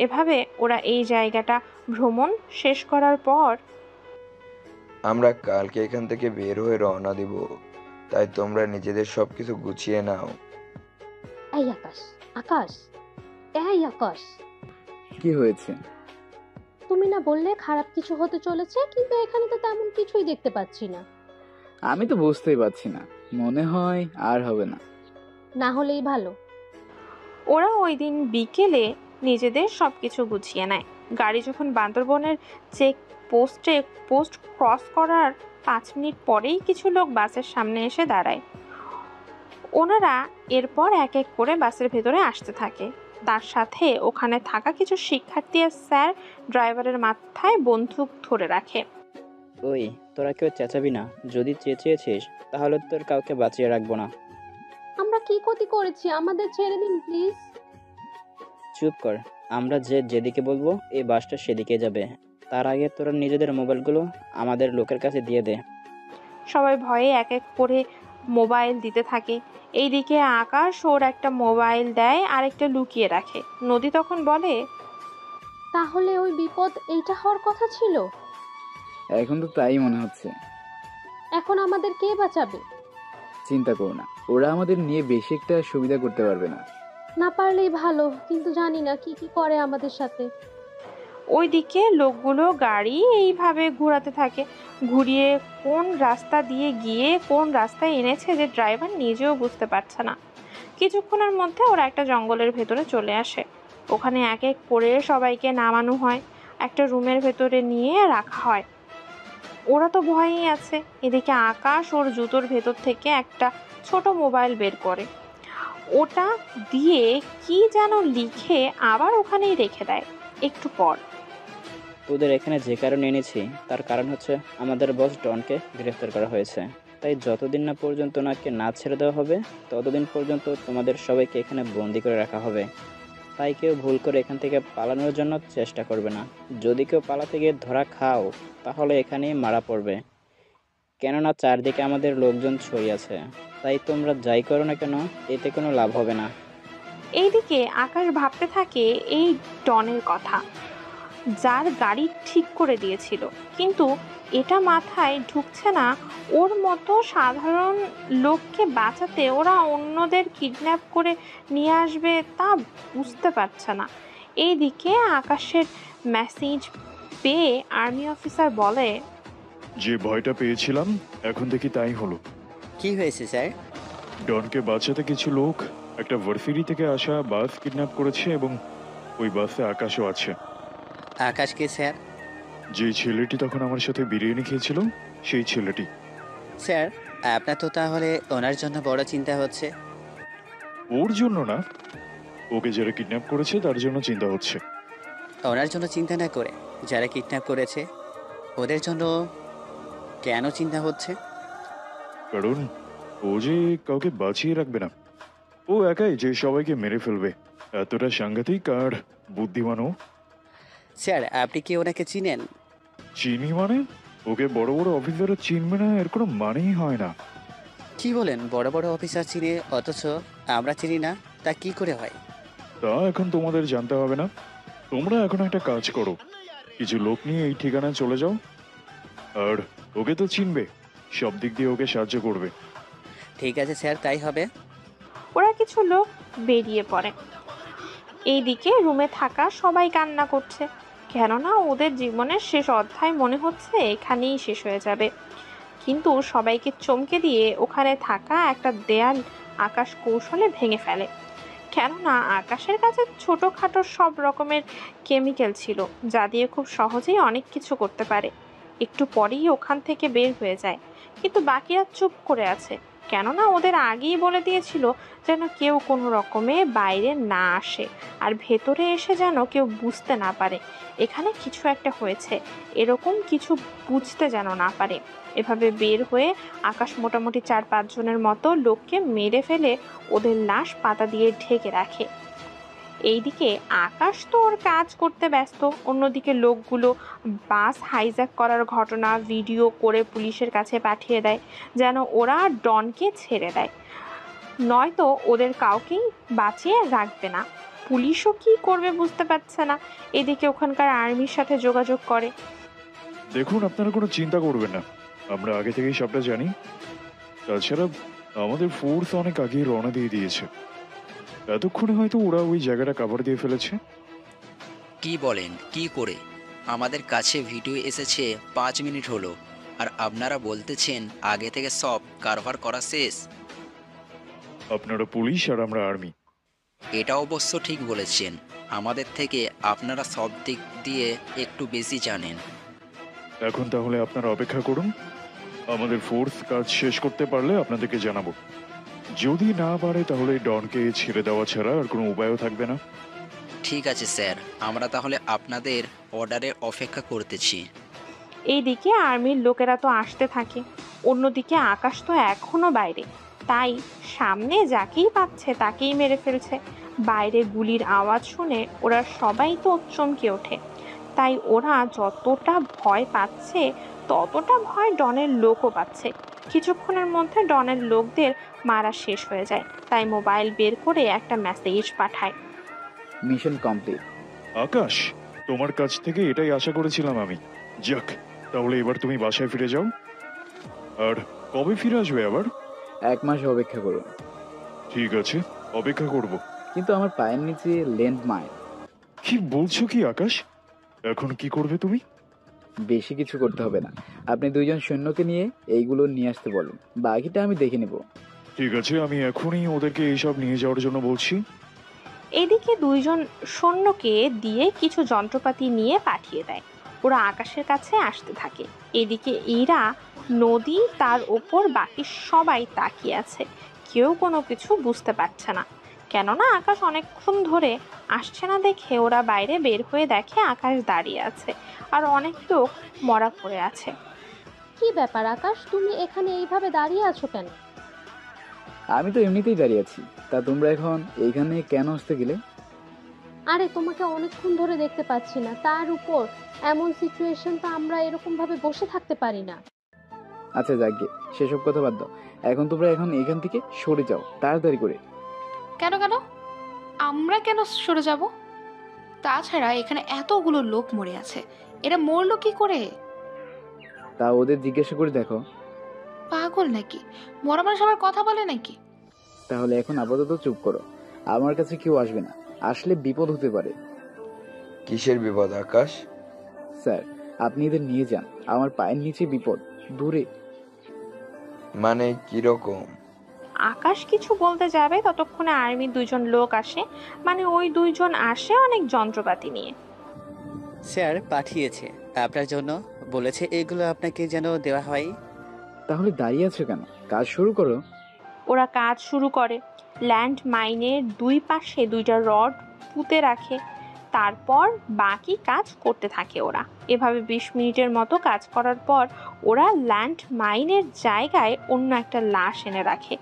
এভাবে ওরা এই জায়গাটা ভ্রমণ শেষ করার পর আমরা কালকে এখান থেকে বের হয়ে রওনা দিব, তাই তোমরা নিজেদের সবকিছু গুছিয়ে নাও। এই আকাশ, আকাশ, এই আকাশ, কি হয়েছে? তুমি না বললে খারাপ কিছু হতে চলেছে, কিন্তু এখানে তো তেমন কিছুই দেখতে পাচ্ছি না। আমি তো বুঝতেই পারছি না, মনে হয় আর হবে না। না হলেই ভালো। ওরা ওই দিন বিকেলে নিজেদের সবকিছু গুছিয়ে নেয়। গাড়ি যখন বান্দরবনের চেক পোস্ট ক্রস করার 5 মিনিট পরেই কিছু লোক বাসের সামনে এসে দাঁড়ায়। ওনারা এরপর এক এক করে বাসের ভেতরে আসতে থাকে। তার সাথে ওখানে থাকা কিছু শিক্ষার্থী আর স্যার ড্রাইভারের মাথায় বন্দুক ধরে রাখে। ওই, তোরা কেউ চেঁচাবি না। যদি চেঁচিয়েছিস তাহলে তোর কাউকে বাঁচিয়ে রাখবো না। আমরা কি ক্ষতি করেছি? আমাদের ছেড়ে দিন প্লিজ। চুপ কর। আমরা যেদিকে বলবো এই বাসটা সেদিকে যাবে। তার আগে তোরা নিজেদের মোবাইলগুলো আমাদের লোকের কাছে দিয়ে দে। সবাই ভয়ে এক এক করে মোবাইল দিতে থাকে। এইদিকে আকাশ ওর একটা মোবাইল দেয় আর একটা লুকিয়ে রাখে। নদী তখন বলে, তাহলে ওই বিপদ এইটা হওয়ার কথা ছিল। এখন তো তাই মনে হচ্ছে। এখন আমাদের কে বাঁচাবে? চিন্তা করো না, ওরা আমাদের নিয়ে বেশি একটা সুবিধা করতে পারবে না। না পারলেই ভালো, কিন্তু জানি না কি কি করে আমাদের সাথে। ওইদিকে লোকগুলো গাড়ি এইভাবে ঘোরাতে থাকে। ঘুরিয়ে কোন রাস্তা দিয়ে গিয়ে কোন রাস্তায় এনেছে যে ড্রাইভার নিজেও বুঝতে পারছে না। কিছুক্ষণের মধ্যে ওরা একটা জঙ্গলের ভেতরে চলে আসে। ওখানে এক এক করে সবাইকে নামানো হয়, একটা রুমের ভেতরে নিয়ে রাখা হয়। ওরা তো ভয়েই আছে। এদিকে আকাশ ওর জুতোর ভেতর থেকে একটা ছোট মোবাইল বের করে, ওটা দিয়ে কি যেন লিখে আবার ওখানেই রেখে দেয়। একটু পর, তোদের এখানে যে কারণে এনেছি তার কারণ হচ্ছে আমাদের বস ডনকে গ্রেফতার করা হয়েছে। তাই যতদিন না পর্যন্ত ওনাকে না ছেড়ে দেওয়া হবে ততদিন পর্যন্ত তোমাদের সবাইকে এখানে বন্দি করে রাখা হবে। তাই কেউ ভুল করে এখান থেকে পালানোর জন্য চেষ্টা করবে না। যদি কেউ পালাতে গিয়ে ধরা খাও তাহলে এখানেই মারা পড়বে, কেননা চারদিকে আমাদের লোকজন ছড়িয়ে আছে। তাই তোমরা যাই করো না কেন এতে কোনো লাভ হবে না। এইদিকে আকাশ ভাবতে থাকে এই ডনের কথা, যার গাড়ি ঠিক করে দিয়েছিল, কিন্তু এটা মাথায় ঢুকছে না ওর মতো সাধারণ লোককে বাঁচাতে ওরা অন্যদের কিডন্যাপ করে নিয়ে আসবে তা বুঝতে পারছে না। এইদিকে আকাশের মেসেজ পেয়ে আর্মি অফিসার বলে, যে ভয়টা পেয়েছিলাম এখন দেখি তাই হলো। কি হয়েছে স্যার? ডনকে বাঁচাতে কিছু লোক একটা ভার্ফিরি থেকে আসা বাস কিডন্যাপ করেছে এবং ওই বাসে আকাশও আছে। আকাশ কে স্যার? যে ছেলেটি তখন আমার সাথে বিরিয়ানি খেয়েছিল সেই ছেলেটি। স্যার, আপনার তো তাহলে ওনার জন্য বড় চিন্তা হচ্ছে। ওর জন্য না, ওকে যারা কিডন্যাপ করেছে তার জন্য চিন্তা হচ্ছে। ওনার জন্য চিন্তা না করে যারা কিডন্যাপ করেছে ওদের জন্য কেন চিন্তা হচ্ছে? কারণ ও যে কাউকে বাঁচিয়ে রাখবে না, ও একাই যে সবাইকে মেরে ফেলবে। এতটা সাংঘাতিক আর বুদ্ধিমানও। স্যার, আপনি কি ওনাকে চিনেন? চিনি মানে? ওকে বড় বড় অফিসাররা চিনবে না এর কোনো মানেই হয় না। কি বলেন? বড় বড় অফিসার চিনে অথচ আমরা চিনি না, তা কি করে হয়? তা এখন তোমাদের জানতে হবে না। তোমরা এখন একটা কাজ করো, কিছু লোক নিয়ে এই ঠিকানায় চলে যাও, আর ওকে তো চিনবে, সব দিক দিয়ে ওকে সাহায্য করবে। ঠিক আছে স্যার, তাই হবে। ওরা কিছু লোক বেরিয়ে পড়ে। এইদিকে রুমে থাকা সবাই কান্না করছে, কেননা ওদের জীবনের শেষ অধ্যায় মনে হচ্ছে এখানেই শেষ হয়ে যাবে। কিন্তু সবাইকে চমকে দিয়ে ওখানে থাকা একটা দেয়াল আকাশ কৌশলে ভেঙে ফেলে, কেননা আকাশের কাছে ছোটোখাটো সব রকমের কেমিক্যাল ছিল যা দিয়ে খুব সহজেই অনেক কিছু করতে পারে। একটু পরেই ওখান থেকে বের হয়ে যায়, কিন্তু বাকিরা চুপ করে আছে, কেননা ওদের আগেই বলে দিয়েছিল যেন কেউ কোনো রকমে বাইরে না আসে আর ভেতরে এসে যেন কেউ বুঝতে না পারে এখানে কিছু একটা হয়েছে, এরকম কিছু বুঝতে যেন না পারে। এভাবে বের হয়ে আকাশ মোটামুটি 4-5 জনের মতো লোককে মেরে ফেলে ওদের লাশ পাতা দিয়ে ঢেকে রাখে। এইদিকে আকাশ তো ওর কাজ করতে ব্যস্ত, অন্যদিকে লোকগুলো বাস হাইজ্যাক করার ঘটনা ভিডিও করে পুলিশের কাছে পাঠিয়ে দেয় যেন ওরা ডনকে ছেড়ে দেয়, নয়তো ওদের কাউকেই বাঁচিয়ে রাখবে না। পুলিশও কি করবে বুঝতে পারছে না। এদিকে ওখানকার আর্মির সাথে যোগাযোগ করে। দেখুন, আপনারা কোনো চিন্তা করবেন না, আমরা আগে থেকেই সবটা জানি। তাছাড়া আমাদের ফোর্স অনেক আগেই রওনা দিয়ে দিয়েছে। এতক্ষণে হয়তো ওরা ওই জায়গাটা কভার দিয়ে ফেলেছে। কি বলেন, কি করে? আমাদের কাছে ভিডিও এসেছে 5 মিনিট হলো, আর আপনারা বলতেছেন আগে থেকে সব কারবার করা শেষ। আপনারা পুলিশ আর আমরা আর্মি। এটা অবশ্য ঠিক বলেছেন, আমাদের থেকে আপনারা সব দিক দিয়ে একটু বেশি জানেন। এখন তাহলে আপনারা অপেক্ষা করুন, আমাদের ফোর্স কাজ শেষ করতে পারলে আপনাদেরকে জানাবো। যদি না পারে তাহলে ডনকে ছেড়ে দেওয়া ছাড়া আর কোনো উপায়ও থাকবে না। ঠিক আছে স্যার, আমরা তাহলে আপনাদের অর্ডারের অপেক্ষা করতেছি। এইদিকে আর্মির লোকেরা তো আসতে থাকে, অন্যদিকে আকাশ তো এখনো বাইরে, তাই সামনে যাকেই পাচ্ছে তাকেই মেরে ফেলছে। বাইরে গুলির আওয়াজ শুনে ওরা সবাই তো চমকে ওঠে। তাই ওরা যতটা ভয় পাচ্ছে ততটা ভয় ডনের লোকও পাচ্ছে। কিছুক্ষণের মধ্যে ডনের লোকদের মারা শেষ হয়ে যায়, তাই মোবাইল বের করে একটা মেসেজ পাঠায়। Mission complete. আকাশ, তোমার কাছ থেকে এটাই আশা করেছিলাম আমি। যাক, তাহলে এবার তুমি বাসায় ফিরে যাও। আর কবে ফিরে আসবে আবার? 1 মাস অপেক্ষা করুন। ঠিক আছে, অপেক্ষা করব। কিন্তু আমার পায়ের নিচে ল্যান্ড মাইন। কি বলছো কি আকাশ? এখন কি করবে তুমি? বেশি কিছু করতে হবে না, আপনি 2 জন সৈন্যকে নিয়ে এইগুলো নিয়ে আসতে বলুন, বাকিটা আমি দেখে নেব। ঠিক আছে, আমি এখনই ওদেরকে এইসব নিয়ে যাওয়ার জন্য বলছি। এদিকে 2 জন সৈন্যকে দিয়ে কিছু যন্ত্রপাতি নিয়ে পাঠিয়ে দেয়। ওরা আকাশের কাছে আসতে থাকে। এদিকে ইরা, নদী, তার ওপর বাকি সবাই তাকিয়ে আছে। কেউ কোনো কিছু বুঝতে পারছে না, কেননা আকাশ অনেকক্ষণ ধরে আসছে না দেখে ওরা বাইরে বের হয়ে দেখে আকাশ দাঁড়িয়ে আছে আর অনেক লোক মরা পড়ে আছে। কি ব্যাপার আকাশ, তুমি এখানে এইভাবে দাঁড়িয়ে আছো কেন? আমি তো এমনিতেই দাঁড়িয়ে আছি, তা তোমরা এখন এইখানে কেন আসতে গেলে? আরে তোমাকে অনেকক্ষণ ধরে দেখতে পাচ্ছি না, তার উপর এমন সিচুয়েশন, তো আমরা এরকম ভাবে বসে থাকতে পারি না। আচ্ছা যাকে, সেসব কথা বাদ দাও, এখন তোমরা এখান থেকে সরে যাও তাড়াতাড়ি করে। কেন কেন? আমরা কেন সরে যাব? তাছাড়া এখানে এতগুলো লোক মরে আছে, এরা মরলো কি করে? তা ওদের জিজ্ঞাসা করে দেখো। পাগল নাকি? মরা মানুষ আবার কথা বলে নাকি? তাহলে এখন আপাতত চুপ করো, আমার কাছে কেউ আসবে না, আসলে বিপদ হতে পারে। কিসের বিপদ আকাশ? স্যার, আপনি এদের নিয়ে যান, আমার পায়ের নিচে বিপদ, দূরে। মানে কিরকম? আকাশ কিছু বলতে যাবে ততক্ষণে আর্মির 2 জন লোক আসে। মানে ওই 2 জন আসে অনেক যন্ত্রপাতি নিয়ে। স্যার পাঠিয়েছে আপনার জন্য, বলেছে এগুলো আপনাকে যেন দেওয়া হয়। তাহলে দাঁড়িয়ে আছো কেন, কাজ শুরু করো। ওরা কাজ শুরু করে। ল্যান্ড মাইনের 2 পাশে 2টা রড পুঁতে রাখে, তারপর বাকি কাজ করতে থাকে ওরা। এভাবে 20 মিনিটের মতো কাজ করার পর ওরা ল্যান্ড মাইনের জায়গায় অন্য একটা লাশ এনে রাখে।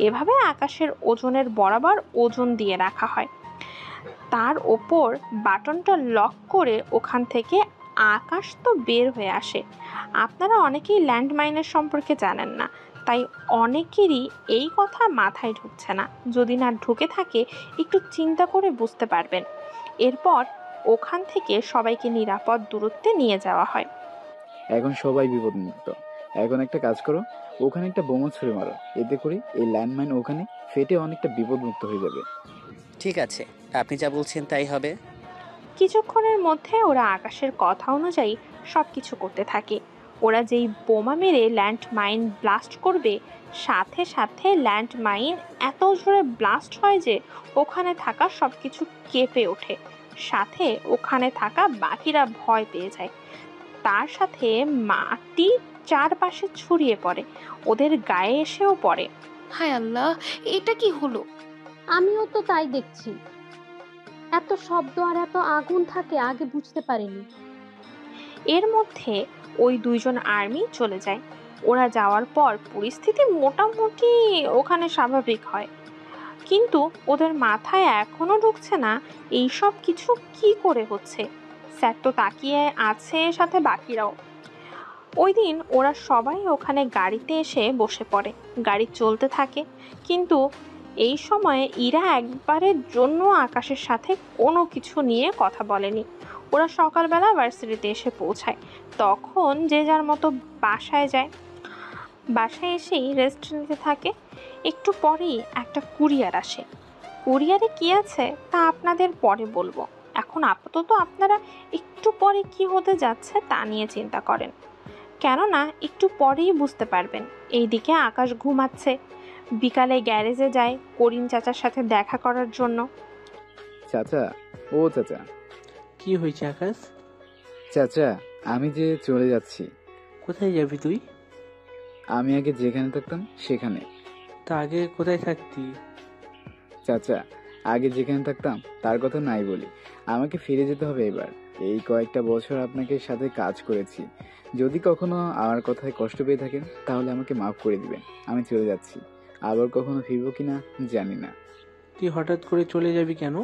এভাবে আকাশের ওজনের বরাবর ওজন দিয়ে রাখা হয়। তার ওপর বাটনটা লক করে ওখান থেকে আকাশ তো বের হয়ে আসে। আপনারা অনেকেই ল্যান্ড মাইনের সম্পর্কে জানেন না, তাই অনেকেরই এই কথা মাথায় ঢুকছে না। যদি না ঢুকে থাকে একটু চিন্তা করে বুঝতে পারবেন। এরপর ওখান থেকে সবাইকে নিরাপদ দূরত্বে নিয়ে যাওয়া হয়। এখন সবাই বিপদমুক্ত। এখন একটা কাজ করো, ওখানে একটা বোমা ছুড়ে মারো, এতে করে এই ল্যান্ডমাইন ওখানে ফেটে অনেকটা বিপদমুক্ত হয়ে যাবে। ঠিক আছে, আপনি যা বলছেন তাই হবে। কিছুক্ষণের মধ্যে ওরা আকাশের কথা অনুযায়ী সবকিছু করতে থাকে। ওরা যেই বোমা মেরে ল্যান্ড মাইন ব্লাস্ট করবে, সাথে সাথে ল্যান্ড মাইন এত জোরে ব্লাস্ট হয় যে ওখানে থাকা সবকিছু কেঁপে ওঠে। সাথে ওখানে থাকা বাকিরা ভয় পেয়ে যায়। তার সাথে মাটি চারপাশে ছড়িয়ে পড়ে, ওদের গায়ে এসেও পড়ে। হায় আল্লাহ, এটা কি হলো? আমিও তো তাই দেখছি, এত শব্দ আর এত আগুন থাকে আগে বুঝতে পারিনি। এর মধ্যে ওই 2 জন আর্মি চলে যায়। ওরা যাওয়ার পর পরিস্থিতি মোটামুটি ওখানে স্বাভাবিক হয়, কিন্তু ওদের মাথায় এখনো ঢুকছে না এই সব কিছু কি করে হচ্ছে। স্যার তো তাকিয়ে আছে, সাথে বাকিরাও। ওই দিন ওরা সবাই ওখানে গাড়িতে এসে বসে পড়ে। গাড়ি চলতে থাকে, কিন্তু এই সময়ে ইরা একবারের জন্য আকাশের সাথে কোনো কিছু নিয়ে কথা বলেনি। ওরা সকালবেলা ভার্সিটিতে এসে পৌঁছায়। তখন যে যার মতো বাসায় যায়। বাসায় এসেই রেস্ট নিতে থাকে। একটু পরেই একটা কুরিয়ার আসে। কুরিয়ারে কি আছে তা আপনাদের পরে বলবো। এখন আপাতত আপনারা একটু পরে কি হতে যাচ্ছে তা নিয়ে চিন্তা করেন, কেননা একটু পরেই বুঝতে পারবেন। এইদিকে আকাশ ঘুমাচ্ছে। বিকালে গ্যারেজে যায় করিম চাচার সাথে দেখা করার জন্য। চাচা, ও চাচা। কি হয়েছে আকাশ? চাচা, আমি যে চলে যাচ্ছি। কোথায় যাবি তুই? আমি আগে যেখানে থাকতাম সেখানে। তা আগে কোথায় থাকতি? চাচা, আগে যেখানে থাকতাম তার কথা নাই বলি, আমাকে ফিরে যেতে হবে এবার। এই কয়েকটা বছর আপনাকে সাথে কাজ করেছি। যদি কখনো আমার কথায় কষ্ট পেয়ে থাকেন তাহলে আমাকে মাফ করে দিবেন। আমি চলে যাচ্ছি, আবার কখনো ফিরবো কিনা জানি না। তুই হঠাৎ করে চলে যাবি কেন?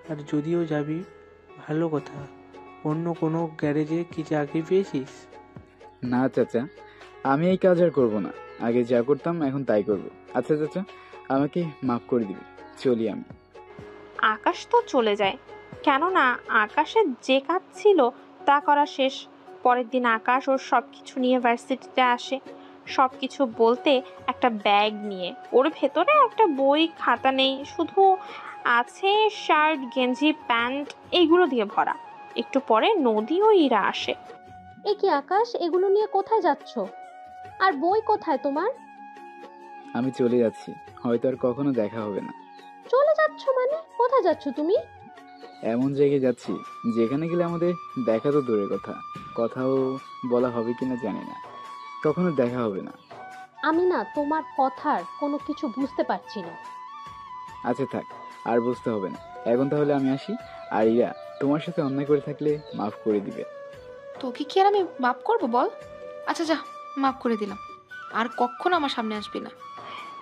আর যদিও যাবি, ভালো কথা, অন্য কোনো গ্যারেজে কি চাকরি পেয়েছিস? না চাচা, আমি এই কাজ আর করবো না। আগে যা করতাম এখন তাই করব। আচ্ছা চাচা, আমাকে মাফ করে দিবি, চলি আমি। আকাশ তো চলে যায়, কেননা আকাশের যে কাজ ছিল তা করা শেষ। পরের দিন আকাশ ওর সব কিছু নিয়ে ভার্সিটিতে আসে। সব কিছু বলতে একটা ব্যাগ নিয়ে, ওর ভেতরে একটা বই খাতা নেই, শুধু আছে শার্ট, গেঞ্জি, প্যান্ট, এইগুলো দিয়ে ভরা। একটু পরে নদী ও ইরা আসে। এ কি আকাশ, এগুলো নিয়ে কোথায় যাচ্ছ? আর বই কোথায় তোমার? আমি চলে যাচ্ছি, হয়তো আর কখনো দেখা হবে না। চলে যাচ্ছ মানে? কোথায় যাচ্ছ তুমি? এমন জায়গায় যাচ্ছি যেখানে গেলে আমাদের দেখা তো দূরের কথা, কথাও বলা হবে কিনা জানি না, কখনো দেখা হবে না। আমি না তোমার কথার কোনো কিছু বুঝতে পারছি না। আচ্ছা থাক, আর বুঝতে হবে না। এখন তাহলে আমি আসি। আর ইরা, তোমার সাথে অন্যায় করে থাকলে মাফ করে দিবে। তোকে কি আর আমি মাফ করবো বল? আচ্ছা যা, মাফ করে দিলাম, আর কখনো আমার সামনে আসবি না।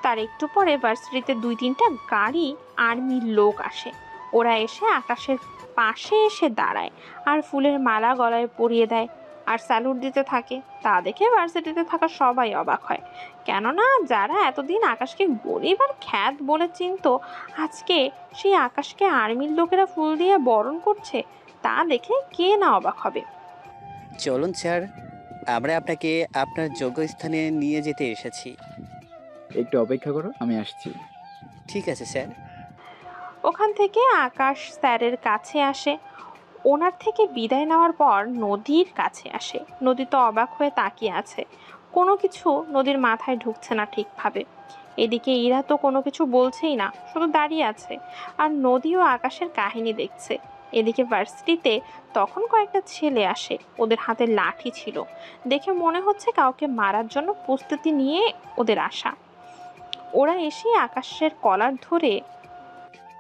তার একটু পরে ভার্সিটিতে 2-3টা গাড়ি আর্মির লোক আসে। ওরা এসে আকাশের পাশে এসে দাঁড়ায় আর ফুলের মালা গলায় পরিয়ে দেয় আর স্যালুট দিতে থাকে। তা দেখে ভার্সিটিতে থাকা সবাই অবাক হয়, কেননা যারা এতদিন আকাশকে গরিব আর খ্যাত বলে চিনত, আজকে সেই আকাশকে আর্মির লোকেরা ফুল দিয়ে বরণ করছে। তা দেখে কে না অবাক হবে। চলুন স্যার, আমরা আপনাকে আপনার যোগ্য স্থানে নিয়ে যেতে এসেছি। একটু অপেক্ষা করো, আমি আসছি। ঠিক আছে স্যার। ওখান থেকে আকাশ স্যারের কাছে আসে। ওনার থেকে বিদায় নেওয়ার পর নদীর কাছে আসে। নদী তো অবাক হয়ে তাকিয়ে আছে, কোনো কিছু নদীর মাথায় ঢুকছে না ঠিকভাবে। এদিকে ইরা তো কোনো কিছু বলছেই না, শুধু দাঁড়িয়ে আছে আর নদীও আকাশের কাহিনী দেখছে। এদিকে ভার্সিটিতে তখন কয়েকটা ছেলে আসে, ওদের হাতে লাঠি ছিল। দেখে মনে হচ্ছে কাউকে মারার জন্য প্রস্তুতি নিয়ে ওদের আসা। ওরা এসে আকাশের কলার ধরে,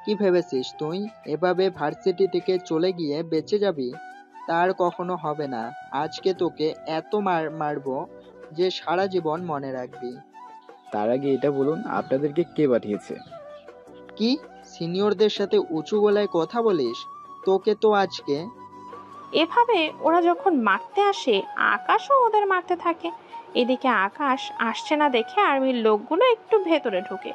কি ভেবেছিস তুই এভাবে ভার্সিটি থেকে চলে গিয়ে বেঁচে যাবি? তার কখনো হবে না। আজকে তোকে এত মারবো যে সারা জীবন মনে রাখবি। তার আগে এটা বলুন, আপনাদেরকে কে পাঠিয়েছে? কি সিনিয়রদের সাথে উঁচু গলায় কথা বলিস? তোকে তো আজকে। এভাবে ওরা যখন মারতে আসে আকাশও ওদের মারতে থাকে। এদিকে আকাশ আসছে না দেখে আর্মির লোকগুলো একটু ভেতরে ঢোকে।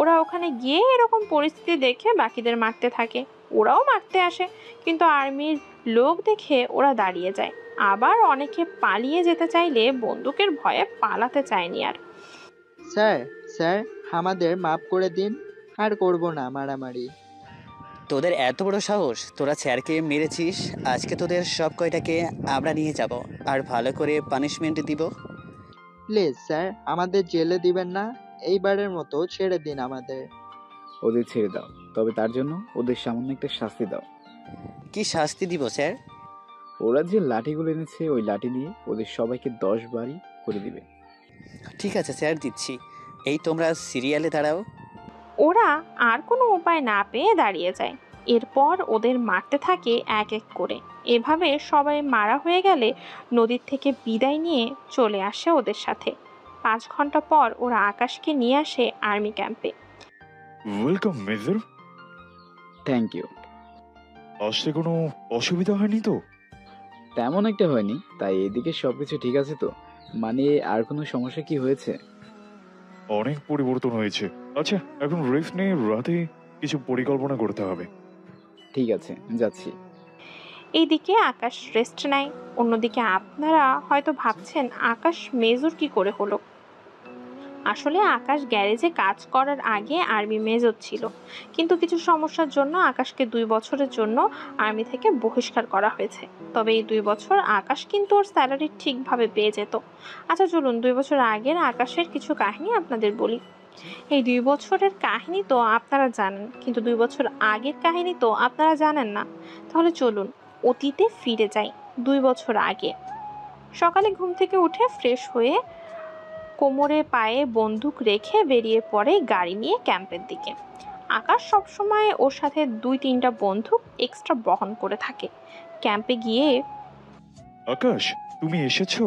ওরা ওখানে গিয়ে এরকম পরিস্থিতি দেখে বাকিদের মারতে থাকে। ওরাও মারতে আসে, কিন্তু আর্মির লোক দেখে ওরা দাঁড়িয়ে যায়। আবার অনেকে পালিয়ে যেতে চাইলে বন্দুকের ভয়ে পালাতে চায়নি আর। স্যার, স্যার, আমাদের মাফ করে দিন, আর করব না মারামারি। তোদের এত বড় সাহস, তোরা স্যারকে মেরেছিস। আজকে তোদের সব কয়টাকে আমরা নিয়ে যাব আর ভালো করে পানিশমেন্ট দিব। প্লিজ স্যার, আমাদের জেলে দিবেন না। এইবারের মতো ছেড়ে দিন আমাদের। ওদের ছেড়ে দাও, তবে তার জন্য ওদের সামান্য একটা শাস্তি দাও। কি শাস্তি দিব স্যার? ওরা যে লাঠিগুলো এনেছে ওই লাঠি দিয়ে ওদের সবাইকে 10 বাড়ি করে দিবে। ঠিক আছে স্যার, দিচ্ছি। এই তোমরা সিরিয়ালে দাঁড়াও। ওরা আর কোনো উপায় না পেয়ে দাঁড়িয়ে যায়। এরপর ওদের মারতে থাকে এক এক করে। এভাবে সবাই মারা হয়ে গেলে নদীর থেকে বিদায় নিয়ে চলে আসে ওদের সাথে। 5 ঘন্টা পর ওরা আকাশকে নিয়ে আসে আর্মি ক্যাম্পে। Welcome major. Thank you. আসতে কোনো অসুবিধা হয়নি তো? তেমন একটা হয়নি, তাই এদিকে সবকিছু ঠিক আছে তো? মানে আর কোনো সমস্যা কি হয়েছে? অনেক পরিবর্তন হয়েছে। আচ্ছা, এখন রেস্ট নিয়ে রাতে কিছু পরিকল্পনা করতে হবে। ঠিক আছে, যাচ্ছি। এইদিকে আকাশ রেস্ট নেয়। অন্যদিকে আপনারা হয়তো ভাবছেন আকাশ মেজর কি করে হলো। আসলে আকাশ গ্যারেজে কাজ করার আগে আর্মি মেজর ছিল, কিন্তু কিছু সমস্যার জন্য আকাশকে 2 বছরের জন্য আর্মি থেকে বহিষ্কার করা হয়েছে। তবে এই 2 বছর আকাশ কিন্তু ওর স্যালারি ঠিকভাবে পেয়ে যেত। আচ্ছা চলুন 2 বছর আগের আকাশের কিছু কাহিনী আপনাদের বলি। এই 2 বছরের কাহিনী তো আপনারা জানেন, কিন্তু 2 বছর আগের কাহিনী তো আপনারা জানেন না। তাহলে চলুন অতীতে ফিরে যাই 2 বছর আগে। সকালে ঘুম থেকে উঠে ফ্রেশ হয়ে কোমরে পায়ে বন্দুক রেখে বেরিয়ে পড়ে গাড়ি নিয়ে ক্যাম্পের দিকে। আকাশ সবসময় ওর সাথে 2-3টা বন্দুক এক্সট্রা বহন করে থাকে। ক্যাম্পে গিয়ে, আকাশ, তুমি এসেছো?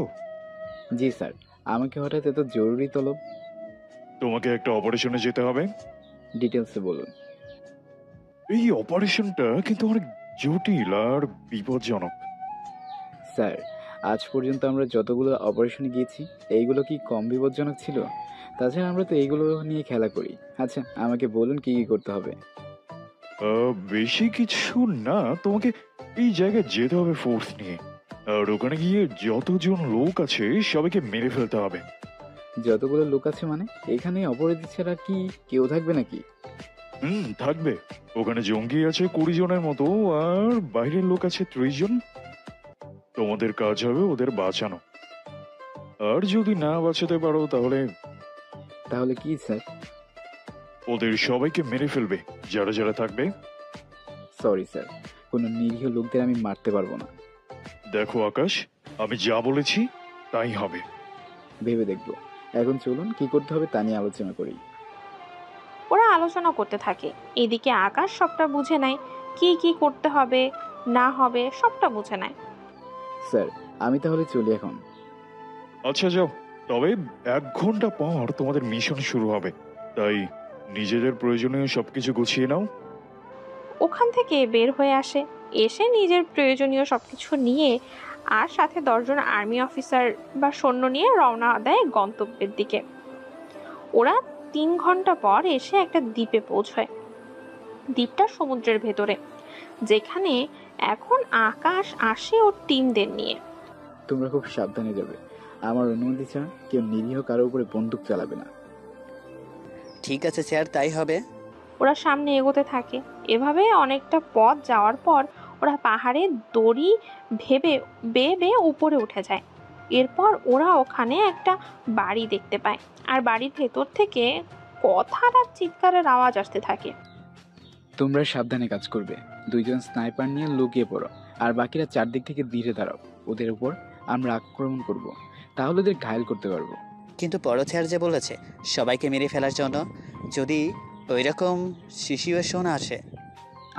জি স্যার, আমাকে হঠাৎ এত জরুরি তলব? তোমাকে একটা অপারেশনে যেতে হবে। ডিটেলসে বলুন। এই অপারেশনটা কিন্তু অনেক জটিল আর বিপজ্জনক। স্যার, আজ পর্যন্ত আমরা যতগুলো অপারেশনে গিয়েছি এইগুলো কি কম বিপজ্জনক ছিল? তাছাড়া আমরা তো এইগুলো নিয়ে খেলা করি। আচ্ছা আমাকে বলুন কি কি করতে হবে। বেশি কিছু না, তোমাকে এই জায়গায় যেতে হবে ফোর্স নিয়ে, আর ওখানে গিয়ে যতজন লোক আছে সবাইকে মেরে ফেলতে হবে। যতগুলো লোক আছে মানে এখানে অপরাধী ছাড়া কি কেউ থাকবে নাকি? থাকবে। ওখানে জঙ্গি আছে 20 জনের মতো, আর বাইরের লোক আছে 30 জন। তোমাদের কাজ হবে ওদের বাঁচানো, আর যদি না বাঁচাতে পারো তাহলে কি স্যার? ওদের সবাইকে মেরে ফেলবে যারা যারা থাকবে। সরি স্যার, কোনো নিরীহ লোকদের আমি মারতে পারবো না। দেখো আকাশ, আমি যা বলেছি তাই হবে। ভেবে দেখবো। এখন চলুন কি করতে হবে তা নিয়ে আলোচনা করি। ওরা আলোচনা করতে থাকে। এদিকে আকাশ সবটা বুঝে নেয়, কি কি করতে হবে না হবে সবটা বুঝে নেয়। স্যার আমি তাহলে চলি এখন। আচ্ছা যাও, তবে 1 ঘন্টা পর তোমাদের মিশন শুরু হবে, তাই নিজেদের প্রয়োজনীয় সবকিছু গুছিয়ে নাও। ওখান থেকে বের হয়ে আসে, এসে নিজের প্রয়োজনীয় সবকিছু নিয়ে আর সাথে 10 জন আর্মি অফিসার বা সৈন্য নিয়ে রওনা দেয় গন্তব্যের দিকে। ওরা 3 ঘন্টা পর এসে একটা দ্বীপে পৌঁছয়। দ্বীপটা সমুদ্রের ভেতরে, যেখানে এখন আকাশ আসে ওর টিমদের নিয়ে। তোমরা খুব সাবধানে যাবে, আমার অনুমতি ছাড়া কেউ নিরীহ কারো উপরে বন্দুক চালাবে না। ঠিক আছে স্যার, তাই হবে। ওরা সামনে এগোতে থাকে। এভাবে অনেকটা পথ যাওয়ার পর ওরা পাহাড়ে দড়ি বেয়ে উপরে উঠে যায়। এরপর ওরা ওখানে একটা বাড়ি দেখতে পায়, আর বাড়ির ভেতর থেকে কথার আর চিৎকারের আওয়াজ আসতে থাকে। তোমরা সাবধানে কাজ করবে। 2 জন স্নাইপার নিয়ে লুকিয়ে পড়ো, আর বাকিরা চারদিক থেকে ধীরে দাঁড়াও। ওদের উপর আমরা আক্রমণ করব, তাহলে ওদের ঘায়েল করতে পারবো। কিন্তু বড় স্যার যে বলেছে সবাইকে মেরে ফেলার জন্য, যদি ওইরকম সিচুয়েশন আসে?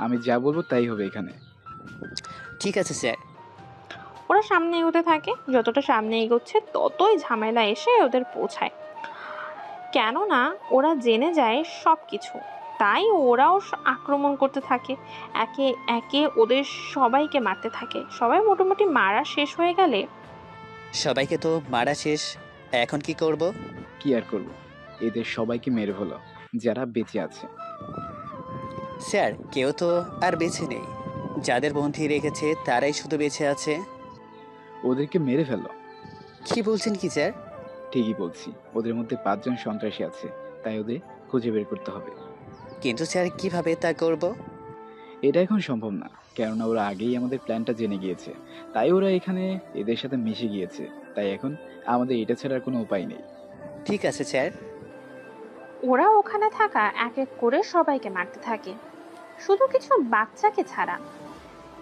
আমি যা বলবো তাই হবে এখানে। ঠিক আছে স্যার। ওরা সামনে এগোতে থাকে। যতটা সামনে এগোচ্ছে ততই ঝামেলা এসে ওদের পৌঁছায়, কেননা ওরা জেনে যায় সব কিছু। তাই ওরাও আক্রমণ করতে থাকে, একে একে ওদের সবাইকে মারতে থাকে। সবাই মোটামুটি মারা শেষ হয়ে গেলে, সবাইকে তো মারা শেষ, এখন কি করব? কি আর করব, এদের সবাইকে মেরে ফেলো যারা বেঁচে আছে। স্যার কেউ তো আর বেঁচে নেই, যাদের বন্ধি রেখেছে তারাই শুধু বেঁচে আছে। ওদেরকে মেরে ফেলো। কি বলছেন কি স্যার? ঠিকই বলছি, ওদের মধ্যে 5 জন সন্ত্রাসী আছে, তাই ওদের খুঁজে বের করতে হবে। কিন্তু স্যার কিভাবে তা করব? এটা এখন সম্ভব না, কেননা ওরা আগেই আমাদের প্ল্যানটা জেনে গিয়েছে। তাই ওরা এখানে এদের সাথে মিশে গিয়েছে। তাই এখন আমাদের এটা ছাড়া কোনো উপায় নেই। ঠিক আছে স্যার। ওরা ওখানে থাকা এক এক করে সবাইকে মারতে থাকে, শুধু কিছু বাচ্চাকে ছাড়া।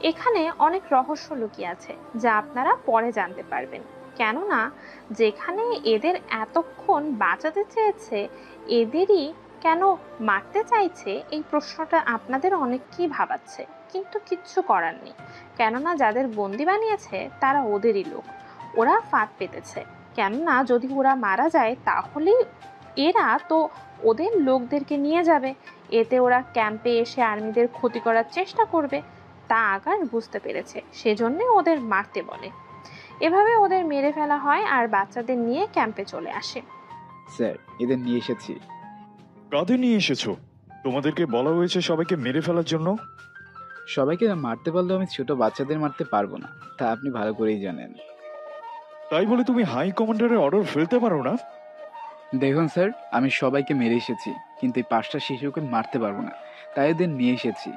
এখানে অনেক রহস্য লুকিয়ে আছে, যা আপনারা পরে জানতে পারবেন। কেননা যেখানে এদের এতক্ষণ বাঁচাতে চেয়েছে, এদেরই কেন মারতে চাইছে, এই প্রশ্নটা আপনাদের অনেককেই ভাবাচ্ছে। কিন্তু কিচ্ছু করার নেই, কেননা যাদের বন্দি বানিয়েছে তারা ওদেরই লোক। ওরা ফাঁদ পেতেছে, কেননা যদি ওরা মারা যায় তাহলেই এরা তো ওদের লোকদেরকে নিয়ে যাবে। এতে ওরা ক্যাম্পে এসে আর্মিদের ক্ষতি করার চেষ্টা করবে। তা আকাশ বুঝতে পেরেছে, সেজন্য ওদের মারতে বলে। এভাবে ওদের মেরে ফেলা হয় আর বাচ্চাদের নিয়ে ক্যাম্পে চলে আসে। স্যার এদের নিয়ে এসেছি। কাদের নিয়ে এসেছো? তোমাদেরকে বলা হয়েছে সবাইকে মেরে ফেলার জন্য। সবাইকে মারতে পারলেও আমি ছোট বাচ্চাদের মারতে পারবো না, তা আপনি ভালো করেই জানেন। তাই বলে তুমি হাই কমান্ডারের অর্ডার ফেলতে পারো না? দেখুন স্যার, আমি সবাইকে মেরে এসেছি, কিন্তু এই 5টা শিশুকে মারতে পারবো না, তাই ওদের নিয়ে এসেছি।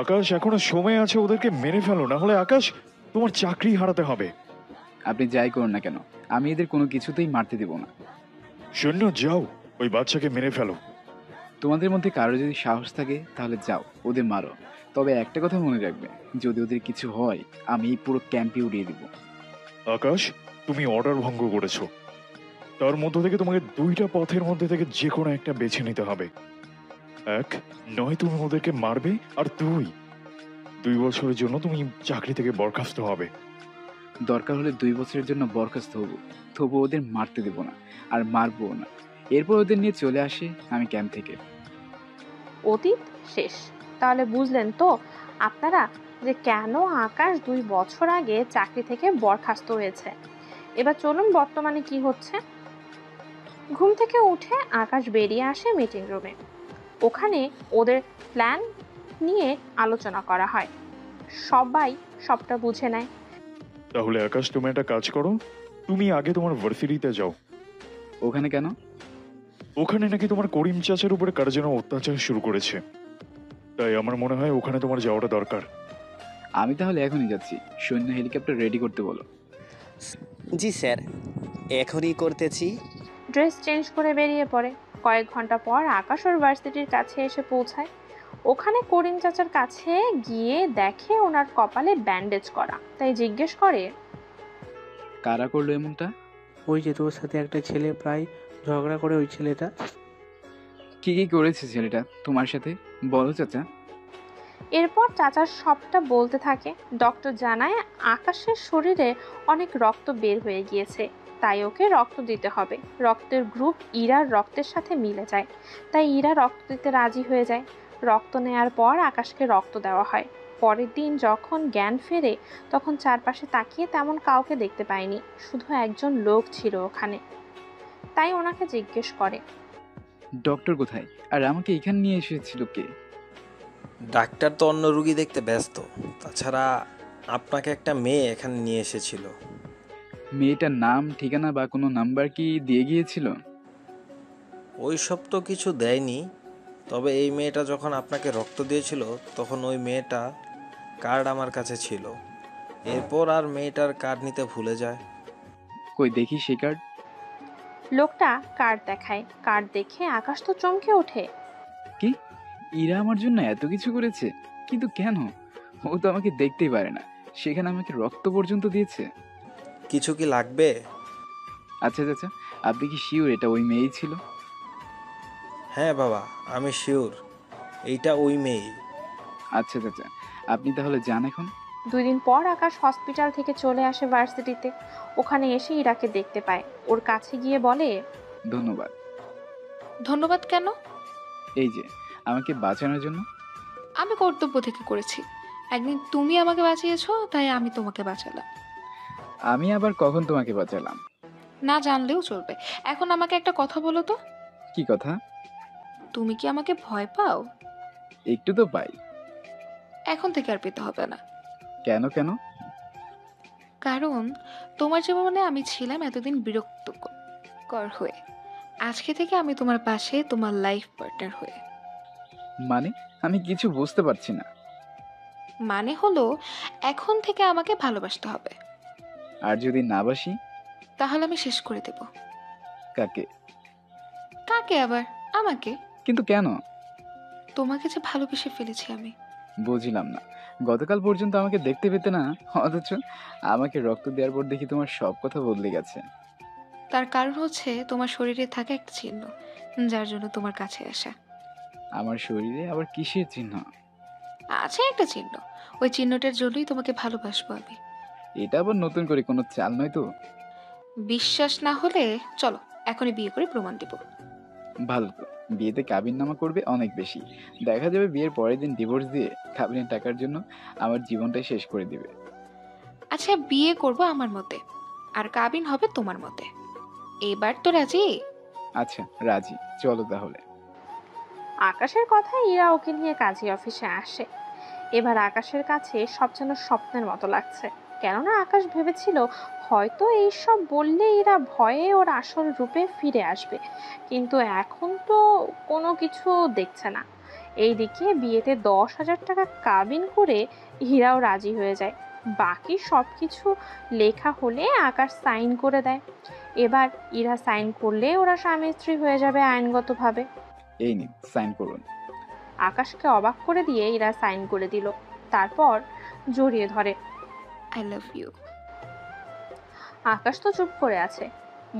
আকাশ, এখনো সময় আছে, ওদেরকে মেরে ফেলো, না হলে আকাশ তোমার চাকরি হারাতে হবে। আপনি যাই করুন না কেন, আমি এদের কোনো কিছুতেই মারতে দেব না। সৈন্য যাও, ওই বাচ্চাকে মেরে ফেলো। তোমাদের মধ্যে কারো যদি সাহস থাকে তাহলে যাও, ওদের মারো। তবে একটা কথা মনে রাখবে, যদি ওদের কিছু হয় আমি এই পুরো ক্যাম্পে উড়িয়ে দিব। আকাশ, তুমি অর্ডার ভঙ্গ করেছো। তার মধ্য থেকে তোমাকে 2টা পথের মধ্যে থেকে যে কোনো একটা বেছে নিতে হবে। এক, নয় তুমি ওদেরকে মারবে, আর 2 বছরের জন্য তুমি চাকরি থেকে বরখাস্ত হবে। দরকার হলে 2 বছরের জন্য বরখাস্ত হব, তবু ওদের মারতে দেব না, আর মারবো না। এরপর ওদের নিয়ে চলে আসে আমি ক্যাম্প থেকে। অতীত শেষ। তাহলে বুঝলেন তো আপনারা যে কেন আকাশ 2 বছর আগে চাকরি থেকে বরখাস্ত হয়েছে। এবার চলুন বর্তমানে কি হচ্ছে। ঘুম থেকে উঠে আকাশ বেরিয়ে আসে মিটিং রুমে। ওখানে ওদের প্ল্যান নিয়ে আলোচনা করা হয়। সবাই সবটা বুঝে নেয়। তাহলে আকাশ, তুমি একটা কাজ করো, তুমি আগে তোমার ভার্সিটিতে যাও। ওখানে কেন? ওখানে নাকি তোমার করিম চাচার উপরে কার যেন অত্যাচার শুরু করেছে, তাই আমার মনে হয় ওখানে তোমার যাওয়াটা দরকার। আমি তাহলে এখনই যাচ্ছি, সৈন্য হেলিকপ্টার রেডি করতে বলো। জি স্যার, এখনই করতেছি। ড্রেস চেঞ্জ করে বেরিয়ে পড়ে। কয়েক ঘন্টা পর আকাশ ওর ভার্সিটির কাছে এসে পৌঁছায়। ওখানে করিম চাচার কাছে গিয়ে দেখে ওনার কপালে ব্যান্ডেজ করা, তাই জিজ্ঞেস করে, কারা করলো এমনটা? ওই যে তোর সাথে একটা ছেলে প্রায় ঝগড়া করে, ওই ছেলেটা। কি কি করেছে ছেলেটা তোমার সাথে, বলো চাচা। এরপর চাচার সবটা বলতে থাকে। ডক্টর জানায় আকাশের শরীরে অনেক রক্ত বের হয়ে গিয়েছে, তাই ওকে রক্ত দিতে হবে। রক্তের গ্রুপ ইরার রক্তের সাথে মিলে যায়, তাই ইরা রক্ত দিতে রাজি হয়ে যায়। রক্ত নেয়ার পর আকাশকে রক্ত দেওয়া হয়। পরের দিন যখন জ্ঞান ফেরে তখন চারপাশে তাকিয়ে তেমন কাউকে দেখতে পায়নি, শুধু একজন লোক ছিল ওখানে। তাই ওনাকে জিজ্ঞেস করে, ডক্টর কোথায়, আর আমাকে এখানে নিয়ে এসেছিল কে? ডাক্তার তো অন্য রুগী দেখতে ব্যস্ত, তাছাড়া আপনাকে একটা মেয়ে এখানে নিয়ে এসেছিল। মেয়েটার নাম, ঠিকানা বা কোনো নাম্বার কি দিয়ে গিয়েছিল? ওই সব তো কিছু দেয়নি, তবে এই মেয়েটা যখন আপনাকে রক্ত দিয়েছিল তখন ওই মেয়েটা কার্ড আমার কাছে ছিল। এরপর আর মেয়েটার কার্ড নিতে ভুলে যায়। কই দেখি সে কার্ড। লোকটা কার্ড দেখায়। কার্ড দেখে আকাশ তো চমকে ওঠে। কি, ইরা আমার জন্য এত কিছু করেছে? কিন্তু কেন? ও তো আমাকে দেখতেই পারে না, সেখানে আমাকে রক্ত পর্যন্ত দিয়েছে। কিছু কি লাগবে? আচ্ছা চাচা, আপনি কি শিওর এটা ওই মেয়েই ছিল? হ্যাঁ বাবা, আমি শিওর এইটা ওই মেয়ে। আচ্ছা চাচা, আপনি তাহলে যান এখন। 2 দিন পর আকাশ হসপিটাল থেকে চলে আসে ভার্সিটিতে। ওখানে এসে ইরাকে দেখতে পায়। ওর কাছে গিয়ে বলে, ধন্যবাদ। ধন্যবাদ কেন? এই যে আমাকে বাঁচানোর জন্য। আমি কর্তব্য থেকে করেছি। একদিন তুমি আমাকে বাঁচিয়েছো, তাই আমি তোমাকে বাঁচালাম। আমি আবার কখন তোমাকে বাঁচালাম? না জানলেও চলবে। এখন আমাকে একটা কথা বলো তো। কি কথা? তুমি কি আমাকে ভয় পাও? একটু তো পাই। এখন থেকে আর পেতে হবে না। কেন কেন? কারণ তোমার জীবনে আমি ছিলাম এতদিন বিরক্তকর হয়ে। আজকে থেকে আমি তোমার পাশে, তোমার লাইফ পার্টনার হয়ে। মানে আমি কিছু বুঝতে পারছি না। মানে হলো এখন থেকে আমাকে ভালোবাসতে হবে। আর যদি না বাসি? তাহলে আমি শেষ করে দেব। কাকে? কাকে আবার? আমাকে। কিন্তু কেন? তোমাকে যে ভালোবেসে ফেলেছি আমি। বুঝলাম না, গতকাল পর্যন্ত আমাকে দেখতে পেতে না, অথচ আমাকে রক্ত দেওয়ার পর দেখি তোমার সব কথা বদলে গেছে। তার কারণ হচ্ছে তোমার শরীরে থাকা একটা চিহ্ন, যার জন্য তোমার কাছে আসা। আমার শরীরে আবার কিসের চিহ্ন? আছে একটা চিহ্ন, ওই চিহ্নটার জন্যই তোমাকে ভালোবাসবো আমি। এটা আবার নতুন করে কোনো চাল নয় তো? বিশ্বাস না হলে চলো এখনই বিয়ে করে প্রমাণ দেব। ভালো তো, বিয়েতে কাবিননামা করবে অনেক বেশি, দেখা যাবে বিয়ের পরের দিন ডিভোর্স দিয়ে কাবিনের টাকার জন্য আমার জীবনটাই শেষ করে দিবে। আচ্ছা, বিয়ে করব আমার মতে, আর কাবিন হবে তোমার মতে। এবার তো রাজি? আচ্ছা রাজি, চলো তাহলে। আকাশের কথা ইরা ওকে নিয়ে কাজী অফিসে আসে। এবার আকাশের কাছে সব যেন স্বপ্নের মতো লাগছে। কেননা আকাশ ভেবেছিল হয়তো এইসব বললে এরা ভয়ে ওর আসল রূপে ফিরে আসবে, কিন্তু এখন তো কোনো কিছু দেখছে না। এইদিকে বিয়েতে 10,000 টাকা কাবিন করে হীরাও রাজি হয়ে যায়। বাকি সব কিছু লেখা হলে আকাশ সাইন করে দেয়। এবার ইরা সাইন করলে ওরা স্বামী স্ত্রী হয়ে যাবে আইনগতভাবে। এই নিন সাইন করুন। আকাশকে অবাক করে দিয়ে ইরা সাইন করে দিল, তারপর জড়িয়ে ধরে। I love you. আকাশ তো চুপ করে আছে,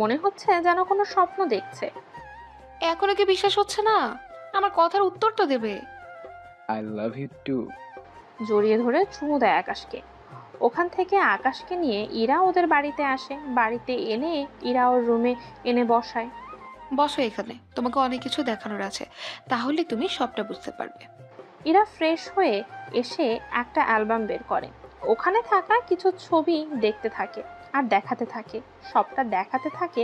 মনে হচ্ছে যেন কোনো স্বপ্ন দেখছে। এখনো কি বিশ্বাস হচ্ছে না? আমার কথার উত্তর তো দেবে। I love you too. জড়িয়ে ধরে চুমু দেয় আকাশকে। ওখান থেকে আকাশকে নিয়ে ইরা ওদের বাড়িতে আসে। বাড়িতে এনে ইরা ওর রুমে এনে বসায়। বসো এখানে, তোমাকে অনেক কিছু দেখানোর আছে, তাহলে তুমি সবটা বুঝতে পারবে। ইরা ফ্রেশ হয়ে এসে একটা অ্যালবাম বের করে। ওখানে থাকা কিছু ছবি দেখতে থাকে আর দেখাতে থাকে, সবটা দেখাতে থাকে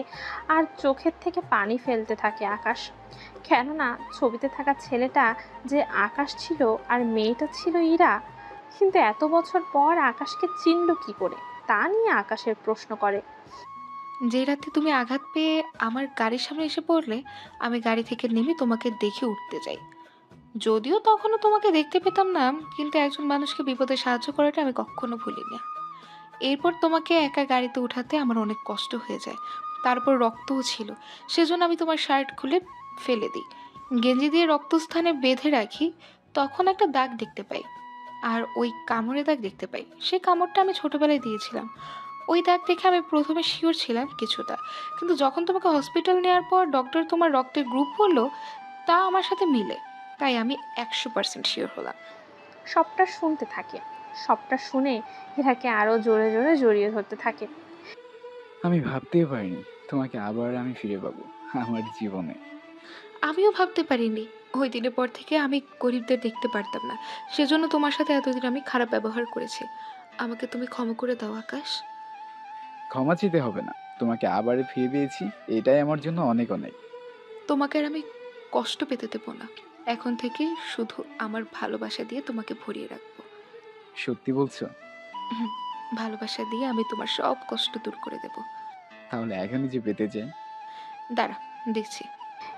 আর চোখের থেকে পানি ফেলতে থাকে আকাশ। কেননা ছবিতে থাকা ছেলেটা যে আকাশ ছিল আর মেয়েটা ছিল ইরা, কিন্তু এত বছর পর আকাশকে চিনল কি করে তা নিয়ে আকাশের প্রশ্ন করে। যে রাতে তুমি আঘাত পেয়ে আমার গাড়ির সামনে এসে পড়লে, আমি গাড়ি থেকে নেমে তোমাকে দেখে উঠতে যাই। যদিও তখনও তোমাকে দেখতে পেতাম না, কিন্তু একজন মানুষকে বিপদে সাহায্য করাটা আমি কখনো ভুলি না। এরপর তোমাকে একা গাড়িতে উঠাতে আমার অনেক কষ্ট হয়ে যায়, তারপর রক্তও ছিল, সেজন্য আমি তোমার শার্ট খুলে ফেলে দিই, গেঞ্জি দিয়ে রক্তস্থানে বেঁধে রাখি। তখন একটা দাগ দেখতে পাই, আর ওই কামড়ে দাগ দেখতে পাই। সেই কামড়টা আমি ছোটবেলায় দিয়েছিলাম। ওই দাগ দেখে আমি প্রথমে শিওর ছিলাম কিছুটা, কিন্তু যখন তোমাকে হসপিটাল নেওয়ার পর ডক্টর তোমার রক্তের গ্রুপ বললো, তা আমার সাথে মিলে, তাই আমি 100% শিওর হলাম। সবটা শুনতে থাকে। সবটা শুনে হীরাকে আরো জোরে জোরে জড়িয়ে ধরতে থাকে। আমি ভাবতেই পারিনি তোমাকে আবার আমি ফিরে পাবো আমার জীবনে। আমিও ভাবতে পারিনি। ওই দিনের পর থেকে আমি গরিবদের দেখতে পারতাম না, সেজন্য তোমার সাথে এতদিন আমি খারাপ ব্যবহার করেছি। আমাকে তুমি ক্ষমা করে দাও আকাশ। ক্ষমা চেতে হবে না, তোমাকে আবার ফিরে পেয়েছি, এটাই আমার জন্য অনেক অনেক। তোমাকে আর আমি কষ্ট পেতে দেবো না। এখন থেকে শুধু আমার ভালোবাসা দিয়ে তোমাকে ভরিয়ে রাখবো। সত্যি বলছো? হুম, ভালোবাসা দিয়ে আমি তোমার সব কষ্ট দূর করে দেব। তাহলে এখনই যে পেতে চাই। দাঁড়া, দেখছি।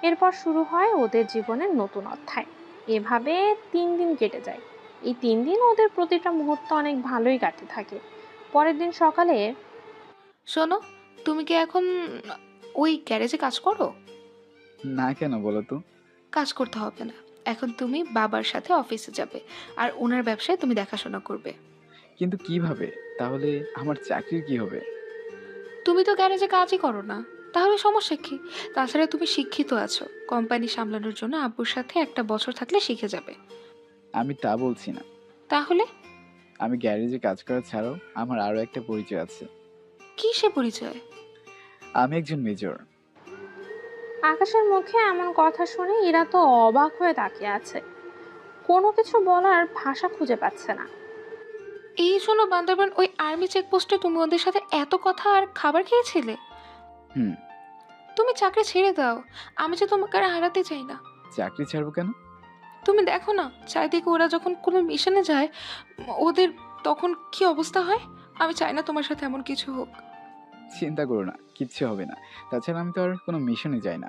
এরপর শুরু হয় ওদের জীবনের নতুন অধ্যায়। এভাবে 3 দিন কেটে যায়। এই 3 দিন ওদের প্রতিটা মুহূর্ত অনেক ভালোই কাটতে থাকে। পরের দিন সকালে, শোনো, তুমি কি এখন ওই গ্যারেজে কাজ করো? না, কেন বলো তো? কাজ করতে হবে না, এখন তুমি বাবার সাথে অফিসে যাবে আর ওনার ব্যবসায় তুমি দেখাশোনা করবে। কিন্তু কিভাবে? তাহলে আমার চাকরির কি হবে? তুমি তো গ্যারেজে কাজই করো না, তাহলে সমস্যা কি? তাছাড়া তুমি শিক্ষিত আছো, কোম্পানি সামলানোর জন্য আব্বুর সাথে 1 বছর থাকলে শিখে যাবে। আমি তা বলছি না। তাহলে? আমি গ্যারেজে কাজ করা ছাড়াও আমার আরো একটা পরিচয় আছে। কি সে পরিচয়? আমি একজন মেজর। আকাশের মুখে এমন কথা শুনে ইরা তো অবাক হয়ে তাকিয়ে আছে। কোনো কিছু বলার ভাষা খুঁজে পাচ্ছে না। এই শোনো, বান্দরবান ওই আর্মি চেকপোস্টে তুমি ওদের সাথে এত কথা আর খাবার খেয়েছিলে? হুম। তুমি চাকরি ছেড়ে দাও, আমি যে তোমাকে আর হারাতে চাই না। চাকরি ছাড়বো কেন? তুমি দেখো না, চারিদিকে ওরা যখন কোনো মিশনে যায় ওদের তখন কি অবস্থা হয়। আমি চাই না তোমার সাথে এমন কিছু হোক। চিন্তা করো না, কিচ্ছু হবে না। তাছাড়া আমি তো আর কোনো মিশনে যাই না।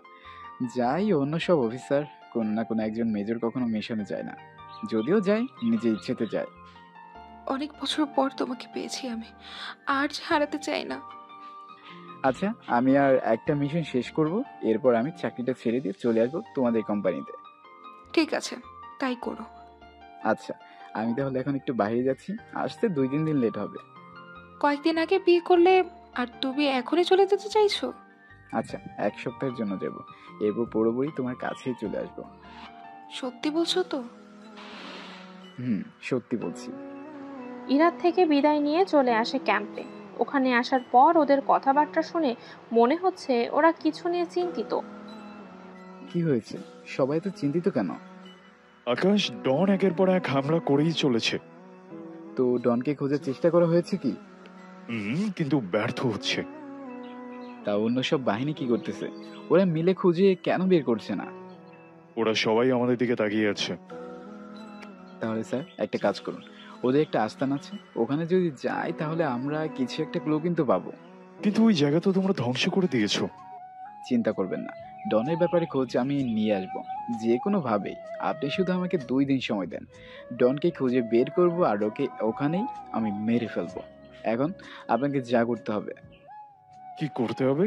যাই অন্য সব অফিসার, কোনো না কোনো একজন মেজর কখনো মিশনে যায় না। যদিও যায়, নিজে ইচ্ছেতে যায়। অনেক বছর পর তোমাকে পেয়েছি আমি, আর যে হারাতে চাই না। আচ্ছা, আমি আর একটা মিশন শেষ করব, এরপর আমি চাকরিটা ছেড়ে দিয়ে চলে আসবো তোমাদের কোম্পানিতে। ঠিক আছে, তাই করো। আচ্ছা, আমি তাহলে এখন একটু বাইরে যাচ্ছি, আসতে 2-3 দিন লেট হবে। কয়েকদিন আগে বিয়ে করলে আর তুমি এখনই চলে যেতে চাইছো? আচ্ছা, 1 সপ্তাহের জন্য যাব, এরপর পুরোপুরি তোমার কাছেই চলে আসবো। সত্যি বলছো তো? সত্যি বলছি। ইরার থেকে বিদায় নিয়ে চলে আসে ক্যাম্পে। ওখানে আসার পর ওদের কথাবার্তা শুনে মনে হচ্ছে ওরা কিছু নিয়ে চিন্তিত। কি হয়েছে? সবাই তো চিন্তিত কেন? আকাশ, ডন একের পর এক হামলা করেই চলেছে। তো ডনকে খোঁজার চেষ্টা করা হয়েছে কি? কিন্তু ব্যর্থ হচ্ছে। তা অন্য সব বাহিনী কি করতেছে? ওরা মিলে খুঁজে কেন বের করছে না? ওরা সবাই আমাদের দিকে তাকিয়ে আছে। তাহলে স্যার একটা কাজ করুন, ওদের একটা আস্তানা আছে, ওখানে যদি যাই তাহলে আমরা কিছু একটা ক্লু কিন্তু পাবো। কিন্তু ওই জায়গা তো তোমরা ধ্বংস করে দিয়েছো। চিন্তা করবেন না, ডনের ব্যাপারে খোঁজ আমি নিয়ে আসবো যে কোনোভাবেই। আপনি শুধু আমাকে 2 দিন সময় দেন, ডনকে খুঁজে বের করব আর ওকে ওখানেই আমি মেরে ফেলবো। এখন আপনাকে যা করতে হবে, কি করতে হবে?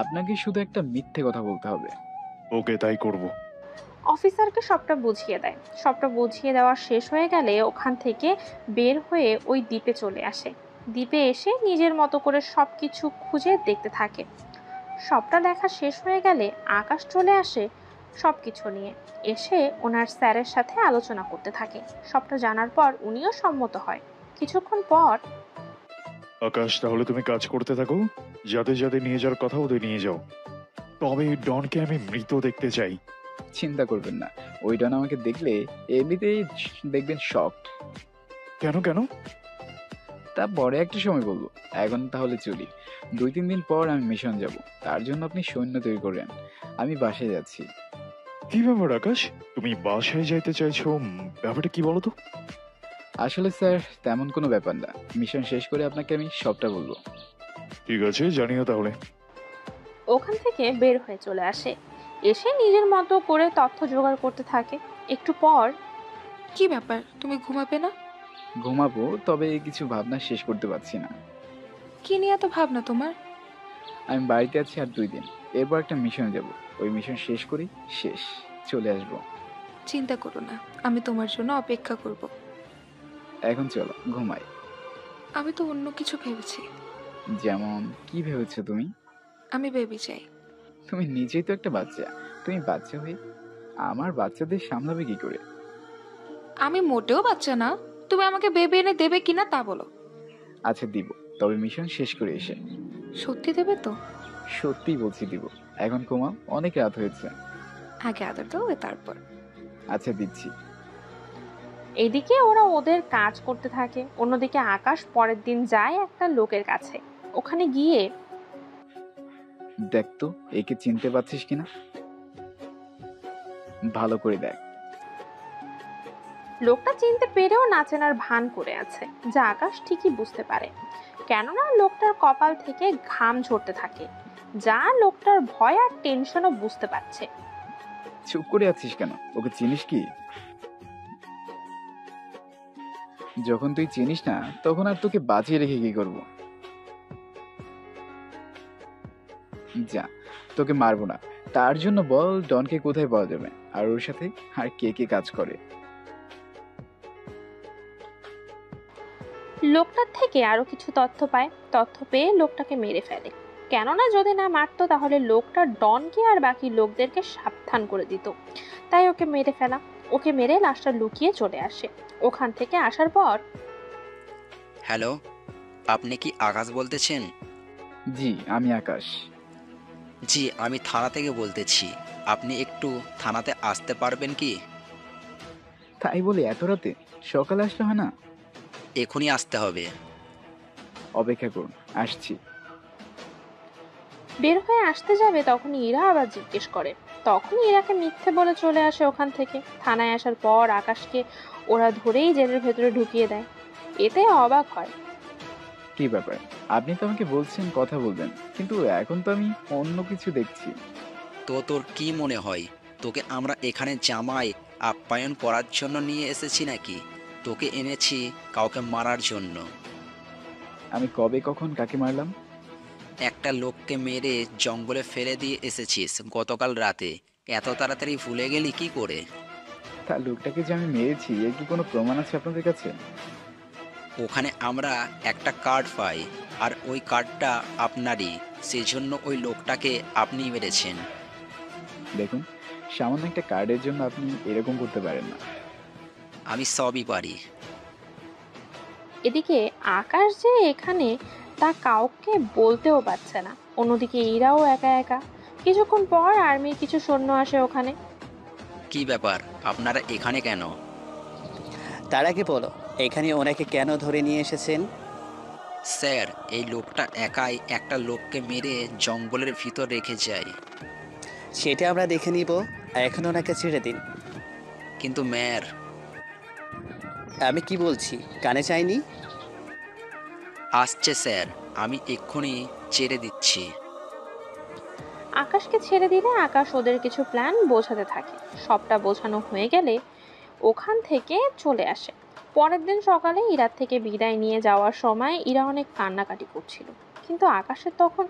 আপনাকে শুধু একটা মিথ্যে কথা বলতে হবে। ওকে, তাই করব। অফিসারকে সবটা বুঝিয়ে দেয়। সবটা বুঝিয়ে দেওয়া শেষ হয়ে গেলে ওখান থেকে বের হয়ে ওই দ্বীপে চলে আসে। দ্বীপে এসে নিজের মতো করে সব কিছু খুঁজে দেখতে থাকে। সবটা দেখা শেষ হয়ে গেলে আকাশ চলে আসে সব কিছু নিয়ে। এসে ওনার স্যারের সাথে আলোচনা করতে থাকে। সবটা জানার পর উনিও সম্মত হয়। কিছুক্ষণ পর আকাশ, তাহলে তুমি কাজ করতে থাকো, যাদের যাদের নিয়ে যাওয়ার কথা ওদের নিয়ে যাও। তবে ডনকে আমি মৃত দেখতে চাই। চিন্তা করবেন না, ওই ডন আমাকে দেখলে এমনিতেই দেখবেন শকড। কেন কেন? তা পরে একটা সময় বলবো, এখন তাহলে চলি। 2-3 দিন পর আমি মিশন যাব, তার জন্য আপনি সৈন্য তৈরি করেন। আমি বাসায় যাচ্ছি। কি ব্যাপার আকাশ, তুমি বাসায় যাইতে চাইছো? ব্যাপারটা কি বলো তো? আসলে স্যার তেমন কোনো ব্যাপার না, মিশন শেষ করে আপনাকে আমি সবটা বলবো। ঠিক আছে, জানিও তাহলে। ওখান থেকে বের হয়ে চলে আসে। এসে নিজের মতো করে তথ্য জোগাড় করতে থাকে। একটু পর কি ব্যাপার, তুমি ঘুমাবে না? ঘুমাবো, তবে কিছু ভাবনা শেষ করতে পারছি না। কি নিয়ে এত ভাবনা তোমার? আমি বাড়িতে আছি আর 2 দিন, এরপর একটা মিশন যাব। ওই মিশন শেষ করি, শেষ চলে আসবো। চিন্তা করো না, আমি তোমার জন্য অপেক্ষা করব। এখন চলো ঘুমাই। আমি তো অন্য কিছু ভেবেছি। যেমন কি ভেবেছো তুমি? আমি বেবি চাই। তুমি নিজেই তো একটা বাচ্চা, তুমি বাচ্চা হয়ে আমার বাচ্চাদের সামলাবে কি করে? আমি মোটেও বাচ্চা না, তুমি আমাকে বেবি এনে দেবে কিনা তা বলো। আচ্ছা দিব, তবে মিশন শেষ করে এসে। সত্যি দেবে তো? সত্যি বলছি দিব। এখন ঘুমাও, অনেক রাত হয়েছে। আগে আদর দাও, তারপর। আচ্ছা দিচ্ছি। এদিকে ওরা ওদের কাজ করতে থাকে। অন্যদিকে আকাশ পরের দিন যায় একটা লোকের কাছে। ওখানে গিয়ে দেখ তো একে চিনতে পারছিস কিনা, ভালো করে দেখ। লোকটা চিনতে পেরেও না চেনার ভান করে আছে, যা আকাশ ঠিকই বুঝতে পারে, কেননা লোকটার কপাল থেকে ঘাম ঝরতে থাকে, যা লোকটার ভয় আর টেনশনও বুঝতে পারছে। চুপ করে আছিস কেন? ওকে চিনিস কি? যখন তুই চিনিস না তখন আর তোকে বাঁচিয়ে রেখে কি করব? যা, তোকে মারবো না। তার জন্য বল ডনকে কোথায় পাওয়া যাবে আর ওর সাথে আর কে কে কাজ করে। লোকটার থেকে আরো কিছু তথ্য পায়। তথ্য পেয়ে লোকটাকে মেরে ফেলে, কেননা যদি না মারতো তাহলে লোকটা ডনকে আর বাকি লোকদেরকে সাবধান করে দিত। তাই ওকে মেরে ফেলা। ওকে মেরে লাশটা লুকিয়ে চলে আসে। ওখান থেকে আসার পর হ্যালো, আপনি কি আকাশ বলতেছেন? জি আমি আকাশ। জি, আমি থানা থেকে বলতেছি। আপনি একটু থানাতে আসতে পারবেন কি? তাই বলে এত রাতে? সকালে আসলে হয় না? এখনই আসতে হবে। অপেক্ষা করুন, আসছি। বের হয়ে আসতে যাবে তখন ইরা আবার জিজ্ঞেস করে। তখন ইরাকে মিথ্যে বলে চলে আসে ওখান থেকে। থানায় আসার পর আকাশকে ওরা ধরেই জেলের ভেতরে ঢুকিয়ে দেয়। এতে অবাক হয়। কি ব্যাপার, আপনি তো আমাকে বলছেন কথা বলবেন, কিন্তু এখন তো আমি অন্য কিছু দেখছি। তো তোর কি মনে হয় তোকে আমরা এখানে জামাই আপ্যায়ন করার জন্য নিয়ে এসেছি নাকি? তোকে এনেছি কাউকে মারার জন্য। আমি কবে কখন কাকে মারলাম? একটা লোককে মেরে জঙ্গলে ফেলে দিয়ে এসেছিস গতকাল রাতে। এত তাড়াতাড়ি ভুলে গেলি কি করে? তার লোকটাকে যে আমি মেরেছি এর কি কোনো প্রমাণ আছে আপনাদের কাছে? ওখানে আমরা একটা কার্ড পাই, আর ওই কার্ডটা আপনারই, সেজন্য ওই লোকটাকে আপনি মেরেছেন। দেখুন, সামান্য একটা কার্ডের জন্য আপনি এরকম করতে পারেন না। আমি সবই পারি। এদিকে আকাশ যে এখানে তা কাউকে বলতেও পারছে না। অন্যদিকে ইরাও একা একা। কিছুক্ষণ পর আর্মির কিছু সৈন্য আসে ওখানে। কি ব্যাপার, আপনারা এখানে কেন? তার আগে বলো, এখানে ওনাকে কেন ধরে নিয়ে এসেছেন? স্যার, এই লোকটা একাই একটা লোককে মেরে জঙ্গলের ভিতর রেখে যায়। সেটা আমরা দেখে নিব, এখন ওনাকে ছেড়ে দিন। কিন্তু ম্যার। আমি কি বলছি কানে চাইনি? আসছে স্যার, আমি এক্ষুনি ছেড়ে দিচ্ছি। আকাশকে ছেড়ে দিলে আকাশ ওদের কিছু প্ল্যান বোঝাতে থাকে। সবটা বোঝানো হয়ে গেলে ওখান থেকে চলে আসে। পরের দিন সকালে ইরার থেকে বিদায় নিয়ে যাওয়ার সময় ইরা অনেক কান্নাকাটি করছিল, কিন্তু আকাশের তখন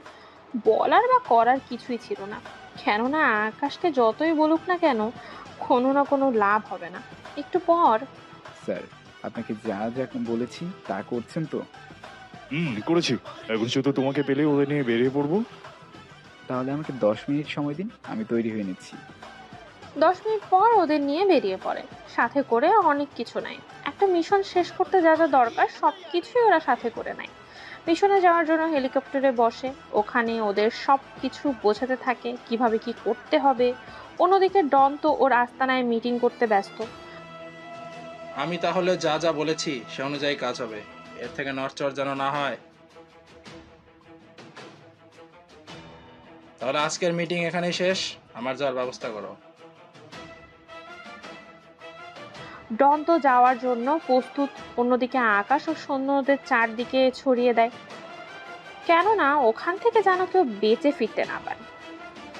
বলার বা করার কিছুই ছিল না। কেননা আকাশকে যতই বলুক না কেন, কোনো না কোনো লাভ হবে না। একটু পর স্যার, আপনাকে যা যা বলেছি তা করছেন তো? করেছি। এখন শুধু তোমাকে পেলে ওদের নিয়ে বেরিয়ে পড়বো। তাহলে আমাকে 10 মিনিট সময় দিন, আমি তৈরি হয়ে নিচ্ছি। 10 মিনিট পর ওদের নিয়ে বেরিয়ে পড়ে। সাথে করে অনেক কিছু নেয়। একটা মিশন শেষ করতে যা যা দরকার সব কিছুই ওরা সাথে করে নেয়। মিশনে যাওয়ার জন্য হেলিকপ্টারে বসে। ওখানে ওদের সব কিছু বোঝাতে থাকে কিভাবে কি করতে হবে। অন্যদিকে ডন তো ওর আস্তানায় মিটিং করতে ব্যস্ত। আমি তাহলে যা যা বলেছি সে অনুযায়ী কাজ হবে, এর থেকে নড়চড় যেন না হয়। তাহলে আজকের মিটিং এখানেই শেষ, আমার যাওয়ার ব্যবস্থা করো। ডন তো যাওয়ার জন্য প্রস্তুত। অন্যদিকে আকাশ ও সৈন্যদের চারদিকে ছড়িয়ে দেয়, কেননা ওখান থেকে যেন কেউ বেঁচে ফিরতে না পারে।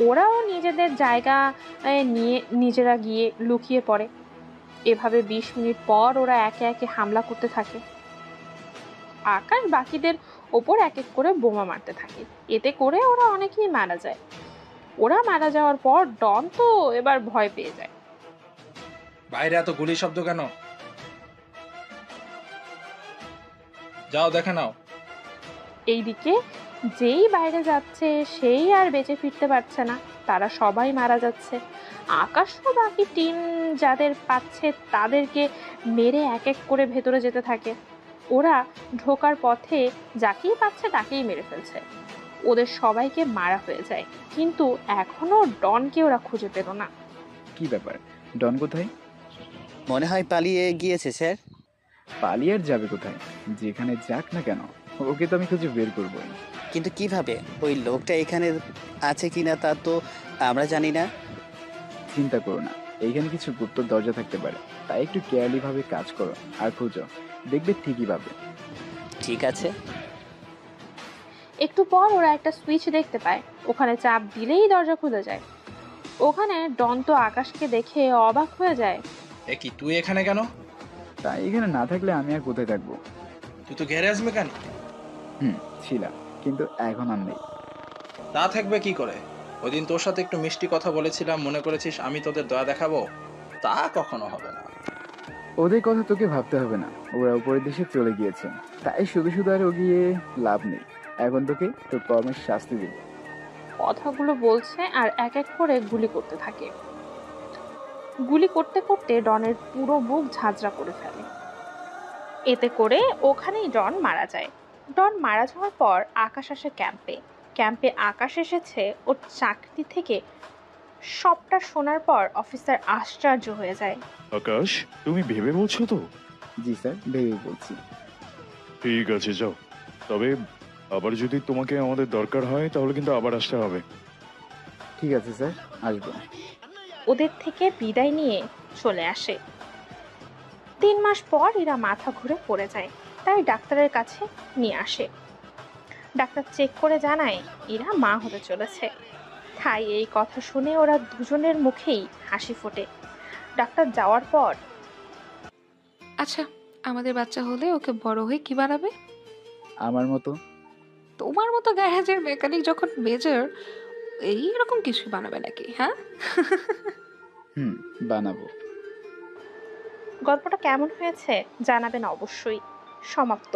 ওরাও নিজেদের জায়গা নিয়ে নিজেরা গিয়ে লুকিয়ে পড়ে। এভাবে 20 মিনিট পর ওরা একে একে হামলা করতে থাকে। আকাশ বাকিদের ওপর এক এক করে বোমা মারতে থাকে। এতে করে ওরা অনেকেই মারা যায়। ওরা মারা যাওয়ার পর ডন তো এবার ভয় পেয়ে যায়। বাইরে এত গুলি শব্দ কেন? যাও দেখে নাও। এইদিকে যেই বাইরে যাচ্ছে সেই আর বেঁচে ফিরতে পারছে না, তারা সবাই মারা যাচ্ছে। আকাশ ও বাকি টিম যাদের পাচ্ছে তাদেরকে মেরে এক এক করে ভেতরে যেতে থাকে। ওরা ঢোকার পথে যাকেই পাচ্ছে তাকেই মেরে ফেলছে। ওদের সবাইকে মারা হয়ে যায়, কিন্তু এখনো ডনকে ওরা খুঁজে পেল না। কি ব্যাপার, ডন কোথায়? মনে হয় পালিয়ে গিয়েছে স্যার। পালিয়ে আর যাবে কোথায়? যেখানে যাক না কেন, ওকে তো আমি খুঁজে বের করবোই। কিন্তু কিভাবে? ওই লোকটা এখানে আছে কিনা তা তো আমরা জানি না। চিন্তা করো না, এইখানে কিছু গুপ্ত দরজা থাকতে পারে, তাই একটু কেয়ারলি ভাবে কাজ করো আর খুঁজো, দেখবে ঠিকই পাবে। ঠিক আছে। একটু পর ওরা একটা সুইচ দেখতে পায়। ওখানে চাপ দিলেই দরজা খুলে যায়। ওখানে ডন তো আকাশকে দেখে অবাক হয়ে যায়। এ কি, তুই এখানে কেন? তাই এখানে না থাকলে আমি আর কোথায় থাকবো? তুই তো গ্যারেজ মেকানিক। ছিলাম, কিন্তু এখন আর নেই। তা থাকবে কি করে? ওইদিন তোর সাথে একটু মিষ্টি কথা বলেছিলাম, মনে করেছিস আমি তোদের দয়া দেখাবো? তা কখনো হবে না। ওদের কথা তোকে ভাবতে হবে না, ওরা উপরের দেশে চলে গিয়েছে, তাই শুধু শুধু আর গিয়ে লাভ নেই। এখন তোকে তোর কর্মের শাস্তি দিবে। কথাগুলো বলছে আর এক এক করে গুলি করতে থাকে। গুলি করতে করতে ডনের পুরো বুক ঝাঁঝরা করে ফেলে। এতে করে ওখানেই ডন মারা যায়। ডন মারা যাওয়ার পর আকাশ আসে ক্যাম্পে। ক্যাম্পে আকাশ এসেছে ওর চাকরি থেকে সবটা শোনার পর অফিসার আশ্চর্য হয়ে যায়। আকাশ, তুমি ভেবে বলছো তো? জি স্যার, ভেবে বলছি। ঠিক আছে, যাও। তবে আবার যদি তোমাকে আমাদের দরকার হয় তাহলে কিন্তু আবার আসতে হবে। ঠিক আছে স্যার, আসবো। ওদের থেকে বিদায় নিয়ে চলে আসে। 3 মাস পর এরা মাথা ঘুরে পড়ে যায়, তাই ডাক্তারের কাছে নিয়ে আসে। ডাক্তার চেক করে জানায় এরা মা হতে চলেছে। তাই এই কথা শুনে ওরা দুজনের মুখেই হাসি ফোটে। ডাক্তার যাওয়ার পর, আচ্ছা, আমাদের বাচ্চা হলে ওকে বড় হয়ে কি বানাবে? আমার মতো। তোমার মতো গ্যারেজের মেকানিক যখন মেজর, এইরকম কিছু বানাবে নাকি? হ্যাঁ, বানাবো। গল্পটা কেমন হয়েছে জানাবেন অবশ্যই। সমাপ্ত।